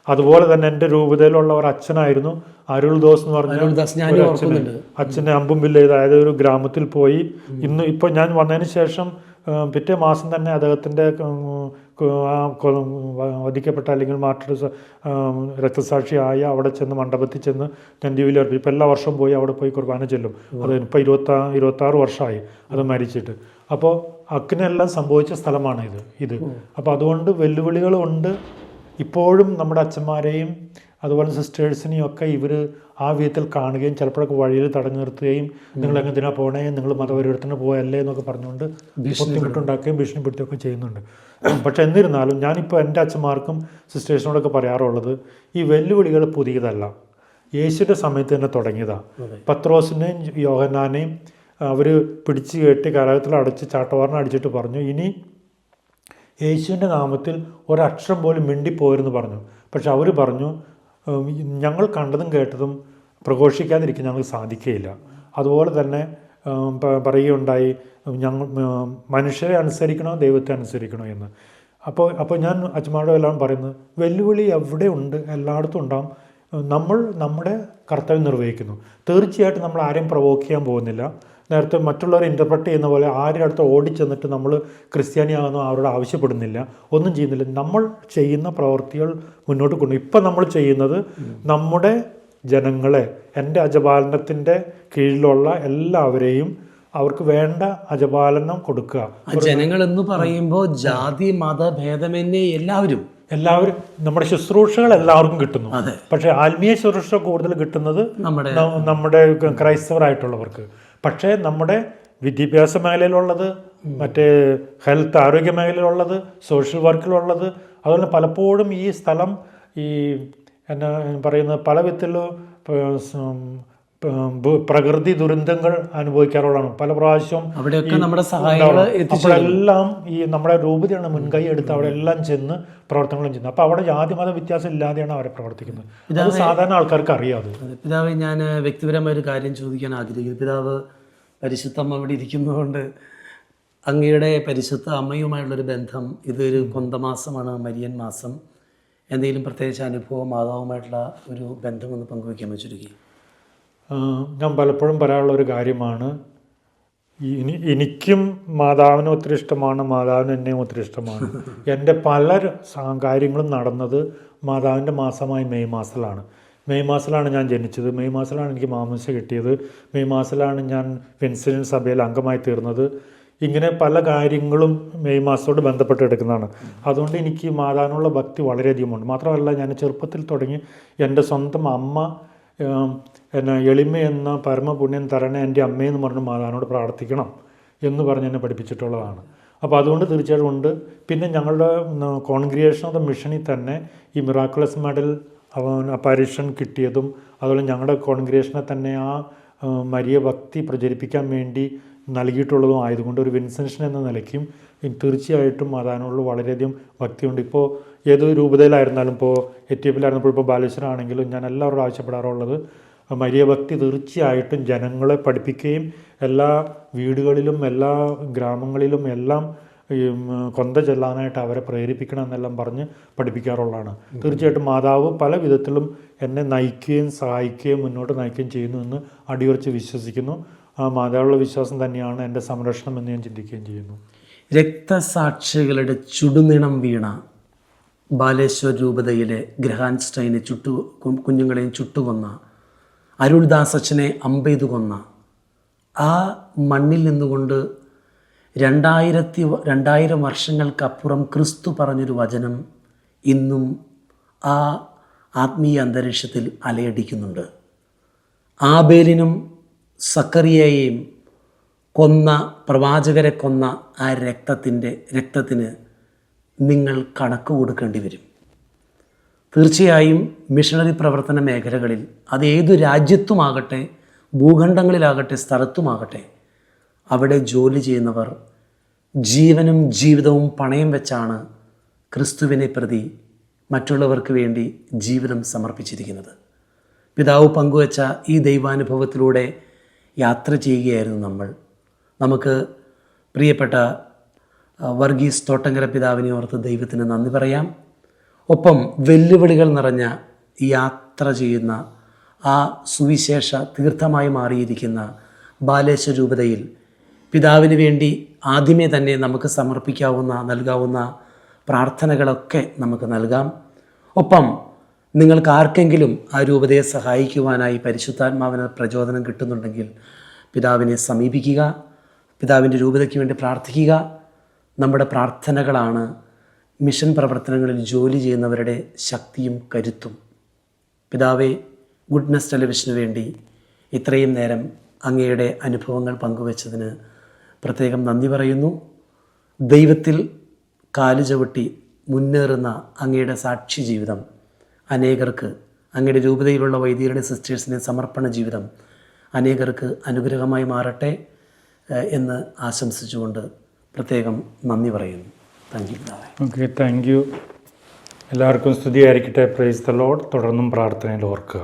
അതുപോലെ തന്നെ എൻ്റെ രൂപതയിലുള്ള ഒരു അച്ഛനായിരുന്നു അരുൾദോസ് എന്ന് പറഞ്ഞ അച്ഛനെ അമ്പുംവില്ല, അതായത് ഒരു ഗ്രാമത്തിൽ പോയി. ഇപ്പോൾ ഞാൻ വന്നതിന് ശേഷം പിറ്റേ മാസം തന്നെ അദ്ദേഹത്തിൻ്റെ വധിക്കപ്പെട്ട അല്ലെങ്കിൽ മാർട്ടിർ രക്തസാക്ഷിയായ അവിടെ ചെന്ന് മണ്ഡപത്തിൽ ചെന്ന് ഞാൻ ദിവ്യ അർപ്പിച്ചു. ഇപ്പോൾ എല്ലാ വർഷവും പോയി അവിടെ പോയി കുർബാന ചെല്ലും. അത് ഇപ്പോൾ 26 വർഷമായി അത് മരിച്ചിട്ട്. അപ്പോൾ അക്കിനെല്ലാം സംഭവിച്ച സ്ഥലമാണ് ഇത്. അപ്പോൾ അതുകൊണ്ട് വെല്ലുവിളികളുണ്ട്. ഇപ്പോഴും നമ്മുടെ അച്ഛന്മാരെയും അതുപോലെ സിസ്റ്റേഴ്സിനെയും ഒക്കെ ഇവർ ആ വിധത്തിൽ കാണുകയും ചിലപ്പോഴൊക്കെ വഴിയിൽ തടഞ്ഞു നിർത്തുകയും നിങ്ങൾ എങ്ങനെയാണ് പോണേ, നിങ്ങൾ മതപരിവർത്തനം പോയല്ലേ എന്നൊക്കെ പറഞ്ഞുകൊണ്ട് ബുദ്ധിമുട്ടുണ്ടാക്കുകയും ഭീഷണിപ്പെടുത്തുകയൊക്കെ ചെയ്യുന്നുണ്ട്. പക്ഷെ എന്നിരുന്നാലും ഞാനിപ്പോൾ എൻ്റെ അച്ഛന്മാർക്കും സിസ്റ്റേഴ്സിനോടൊക്കെ പറയാറുള്ളത്, ഈ വെല്ലുവിളികൾ പുതിയതല്ല, യേശുവിൻ്റെ സമയത്ത് തന്നെ തുടങ്ങിയതാണ്. പത്രോസിനെയും യോഹന്നാനെയും അവർ പിടിച്ചു കെട്ടി കലകത്തിൽ അടച്ച് ചാട്ടവാറിനെ അടിച്ചിട്ട് പറഞ്ഞു, ഇനി യേശുവിൻ്റെ നാമത്തിൽ ഒരക്ഷരം പോലും മിണ്ടിപ്പോയെന്ന് പറഞ്ഞു. പക്ഷെ അവർ പറഞ്ഞു, ഞങ്ങൾ കണ്ടതും കേട്ടതും പ്രഘോഷിക്കാതിരിക്കാൻ ഞങ്ങൾക്ക് സാധിക്കുകയില്ല. അതുപോലെ തന്നെ പറയുകയുണ്ടായി, ഞങ്ങൾ മനുഷ്യരെ അനുസരിക്കണോ ദൈവത്തെ അനുസരിക്കണോ എന്ന്. അപ്പോൾ ഞാൻ അച്ഛന്മാരോട് എല്ലാം പറയുന്നത്, വെല്ലുവിളി എവിടെ ഉണ്ട്, എല്ലായിടത്തും ഉണ്ടാകും. നമ്മൾ നമ്മുടെ കർത്തവ്യം നിർവഹിക്കുന്നു. തീർച്ചയായിട്ടും നമ്മൾ ആരെയും പ്രൊവോക്ക് ചെയ്യാൻ പോകുന്നില്ല. നേരത്തെ മറ്റുള്ളവർ ഇൻ്റർപ്രറ്റ് ചെയ്യുന്ന പോലെ ആരുടെ അടുത്ത് ഓടിച്ചെന്നിട്ട് നമ്മൾ ക്രിസ്ത്യാനിയാകുന്നു അവരോട് ആവശ്യപ്പെടുന്നില്ല, ഒന്നും ചെയ്യുന്നില്ല. നമ്മൾ ചെയ്യുന്ന പ്രവൃത്തികൾ മുന്നോട്ട് കൊണ്ടു. ഇപ്പം നമ്മൾ ചെയ്യുന്നത് നമ്മുടെ ജനങ്ങളെ, എൻ്റെ അജപാലനത്തിൻ്റെ കീഴിലുള്ള എല്ലാവരെയും അവർക്ക് വേണ്ട അജപാലനം കൊടുക്കുക. ജനങ്ങൾ എന്ന് പറയുമ്പോൾ ജാതി മത ഭേദമന്യേ എല്ലാവരും നമ്മുടെ ശുശ്രൂഷകൾ എല്ലാവർക്കും കിട്ടുന്നു. പക്ഷേ ആത്മീയ ശുശ്രൂഷ കൂടുതൽ കിട്ടുന്നത് നമ്മുടെ ക്രൈസ്തവരായിട്ടുള്ളവർക്ക്. പക്ഷേ നമ്മുടെ വിദ്യാഭ്യാസ മേഖലയിലുള്ളത്, മറ്റേ ഹെൽത്ത് ആരോഗ്യ മേഖലയിലുള്ളത്, സോഷ്യൽ വർക്കിലുള്ളത്, അതുപോലെ പലപ്പോഴും ഈ സ്ഥലം ഈ എന്നാ പറയുന്നത് പല വിധത്തിലുള്ള പ്രകൃതി ദുരന്തങ്ങൾ അനുഭവിക്കാറുള്ളതാണ്. പല പ്രാവശ്യം അപ്പോഴെല്ലാം ഈ നമ്മുടെ രൂപതയാണ് മുൻകൈ എടുത്ത് അവിടെ എല്ലാം ചെന്ന് പ്രവർത്തനങ്ങളും ചെയ്യുന്നത്. അപ്പോൾ അവിടെ ജാതി മത വ്യത്യാസം ഇല്ലാതെയാണ് അവരെ പ്രവർത്തിക്കുന്നത്. അത് സാധാരണ ആൾക്കാർക്ക് അറിയാതെ. പിതാവ്, ഞാൻ വ്യക്തിപരമായ ഒരു കാര്യം ചോദിക്കാൻ ആഗ്രഹിക്കുന്നു. പിതാവ് പരിശുദ്ധമ്മ ഇവിടെ ഇരിക്കുന്നതുകൊണ്ട് അങ്ങയുടെ പരിശുദ്ധ അമ്മയുമായുള്ളൊരു ബന്ധം, ഇതൊരു കൊന്തമാസമാണ്, മരിയൻ മാസം. എന്തെങ്കിലും പ്രത്യേകിച്ച് അനുഭവം മാതാവുമായിട്ടുള്ള ഒരു ബന്ധമൊന്ന് പങ്കുവയ്ക്കാൻ വെച്ചിരിക്കും? ഞാൻ പലപ്പോഴും പറയാനുള്ളൊരു കാര്യമാണ്, എനിക്കും മാതാവിനെ ഒത്തിരി ഇഷ്ടമാണ്, മാതാവിന് എന്നെയും ഒത്തിരി ഇഷ്ടമാണ്. എൻ്റെ പല കാര്യങ്ങളും നടന്നത് മാതാവിൻ്റെ മാസമായ മെയ് മാസത്തിലാണ്. മെയ് മാസത്തിലാണ് ഞാൻ ജനിച്ചത്, മെയ് മാസത്തിലാണ് എനിക്ക് മാമോദിസ കിട്ടിയത്, മെയ് മാസത്തിലാണ് ഞാൻ വിൻസെൻ്റ് സഭയിൽ അംഗമായി തീർന്നത്. ഇങ്ങനെ പല കാര്യങ്ങളും മെയ് മാസത്തോട് ബന്ധപ്പെട്ട് എടുക്കുന്നതാണ്. അതുകൊണ്ട് എനിക്ക് മാതാവിനുള്ള ഭക്തി വളരെയധികമുണ്ട്. മാത്രമല്ല, ഞാൻ ചെറുപ്പത്തിൽ തുടങ്ങി എൻ്റെ സ്വന്തം അമ്മ എന്നെ എളിമ എന്ന പരമപുണ്യം തരണേ എൻ്റെ അമ്മയെന്ന് പറഞ്ഞ് മാതാവിനോട് പ്രാർത്ഥിക്കണം എന്ന് പറഞ്ഞ് എന്നെ പഠിപ്പിച്ചിട്ടുള്ളതാണ്. അപ്പോൾ അതുകൊണ്ട് തീർച്ചയായിട്ടും ഉണ്ട്. പിന്നെ ഞങ്ങളുടെ കോൺഗ്രിഗേഷൻ ഓഫ് ദ മിഷനിൽ തന്നെ ഈ മിറാക്കുലസ് മെഡൽ അപ്പാരിഷൻ കിട്ടിയതും, അതുപോലെ ഞങ്ങളുടെ കോൺഗ്രിഗേഷനെ തന്നെ ആ മരിയ ഭക്തി പ്രചരിപ്പിക്കാൻ വേണ്ടി നൽകിയിട്ടുള്ളതും ആയതുകൊണ്ട് ഒരു വിൻസെൻഷൻ എന്ന നിലയ്ക്കും തീർച്ചയായിട്ടും മാതാവിനോട് വളരെയധികം ഭക്തിയുണ്ട്. ഇപ്പോൾ ഏതൊരു രൂപതയിലായിരുന്നാലും, ഇപ്പോൾ എറ്റിയപ്പിലായിരുന്നപ്പോൾ, ഇപ്പോൾ ബാലേശ്വരം ആണെങ്കിലും ഞാൻ എല്ലാവരോടും ആവശ്യപ്പെടാറുള്ളത് മരിയ ഭക്തി തീർച്ചയായിട്ടും ജനങ്ങളെ പഠിപ്പിക്കുകയും എല്ലാ വീടുകളിലും എല്ലാ ഗ്രാമങ്ങളിലും എല്ലാം കൊന്ത ചെല്ലാനായിട്ട് അവരെ പ്രേരിപ്പിക്കണം എന്നെല്ലാം പറഞ്ഞ് പഠിപ്പിക്കാറുള്ളതാണ്. തീർച്ചയായിട്ടും മാതാവ് പല വിധത്തിലും എന്നെ നയിക്കുകയും സഹായിക്കുകയും മുന്നോട്ട് നയിക്കുകയും ചെയ്യുന്നു എന്ന് അടിയുറച്ച് വിശ്വസിക്കുന്നു. ആ മാതാവുള്ള വിശ്വാസം തന്നെയാണ് എൻ്റെ സംരക്ഷണം എന്ന് ഞാൻ ചിന്തിക്കുകയും ചെയ്യുന്നു. രക്തസാക്ഷികളുടെ ചുടുനിണം വീണ ബാലേശ്വർ രൂപതയിലെ ഗ്രഹാൻസ്റ്റൈനെ കുഞ്ഞുങ്ങളെയും ചുട്ടുകൊന്ന, അരുൾദാസ് അച്ഛനെ അമ്പെയ്തു കൊന്ന ആ മണ്ണിൽ നിന്നുകൊണ്ട് 2000 വർഷങ്ങൾക്കപ്പുറം ക്രിസ്തു പറഞ്ഞൊരു വചനം ഇന്നും ആ ആത്മീയ അന്തരീക്ഷത്തിൽ അലയടിക്കുന്നുണ്ട്. ആബേലിനും സക്കറിയയെയും കൊന്ന, പ്രവാചകരെ കൊന്ന ആ രക്തത്തിന് നിങ്ങൾ കണക്ക് കൊടുക്കേണ്ടി വരും. തീർച്ചയായും മിഷണറി പ്രവർത്തന മേഖലകളിൽ, അത് ഏതു രാജ്യത്തുമാകട്ടെ, ഭൂഖണ്ഡങ്ങളിലാകട്ടെ, സ്ഥലത്തുമാകട്ടെ, അവിടെ ജോലി ചെയ്യുന്നവർ ജീവനും ജീവിതവും പണയം വെച്ചാണ് ക്രിസ്തുവിനെ പ്രതി മറ്റുള്ളവർക്ക് വേണ്ടി ജീവിതം സമർപ്പിച്ചിരിക്കുന്നത്. പിതാവ് പങ്കുവച്ച ഈ ദൈവാനുഭവത്തിലൂടെ യാത്ര ചെയ്യുകയായിരുന്നു നമുക്ക് പ്രിയപ്പെട്ട വർഗീസ് തോട്ടങ്കര പിതാവിനെ ഓർത്ത് ദൈവത്തിന് നന്ദി പറയാം. ഒപ്പം വെല്ലുവിളികൾ നിറഞ്ഞ യാത്ര ചെയ്യുന്ന ആ സുവിശേഷ തീർത്ഥമായി മാറിയിരിക്കുന്ന ബാലേശ്വർ രൂപതയിൽ പിതാവിന് വേണ്ടി ആദ്യമേ തന്നെ നമുക്ക് നൽകാവുന്ന പ്രാർത്ഥനകളൊക്കെ നമുക്ക് നൽകാം. ഒപ്പം നിങ്ങൾക്ക് ആർക്കെങ്കിലും ആ രൂപതയെ സഹായിക്കുവാനായി പരിശുദ്ധാത്മാവിന് പ്രചോദനം കിട്ടുന്നുണ്ടെങ്കിൽ പിതാവിനെ സമീപിക്കുക, പിതാവിൻ്റെ രൂപതയ്ക്ക് വേണ്ടി പ്രാർത്ഥിക്കുക. നമ്മുടെ പ്രാർത്ഥനകളാണ് മിഷൻ പ്രവർത്തനങ്ങളിൽ ജോലി ചെയ്യുന്നവരുടെ ശക്തിയും കരുത്തും. പിതാവേ, ഗുഡ്നസ് ടെലിവിഷന് വേണ്ടി ഇത്രയും നേരം അങ്ങയുടെ അനുഭവങ്ങൾ പങ്കുവച്ചതിന് പ്രത്യേകം നന്ദി പറയുന്നു. ദൈവത്തിൽ കാല് ചവിട്ടി മുന്നേറുന്ന അങ്ങയുടെ സാക്ഷി ജീവിതം അനേകർക്ക്, അങ്ങയുടെ രൂപതയിലുള്ള വൈദികരുടെ സിസ്റ്റേഴ്സിൻ്റെ സമർപ്പണ ജീവിതം അനേകർക്ക് അനുഗ്രഹമായി മാറട്ടെ എന്ന് ആശംസിച്ചുകൊണ്ട് പ്രത്യേകം നന്ദി പറയുന്നു. Thank you. Okay, thank you. എല്ലാവർക്കും സ്തുതിയായിരിക്കട്ടെ. Praise the Lord. തുടർന്നും പ്രാർത്ഥനയിൽ ഓർക്കുക.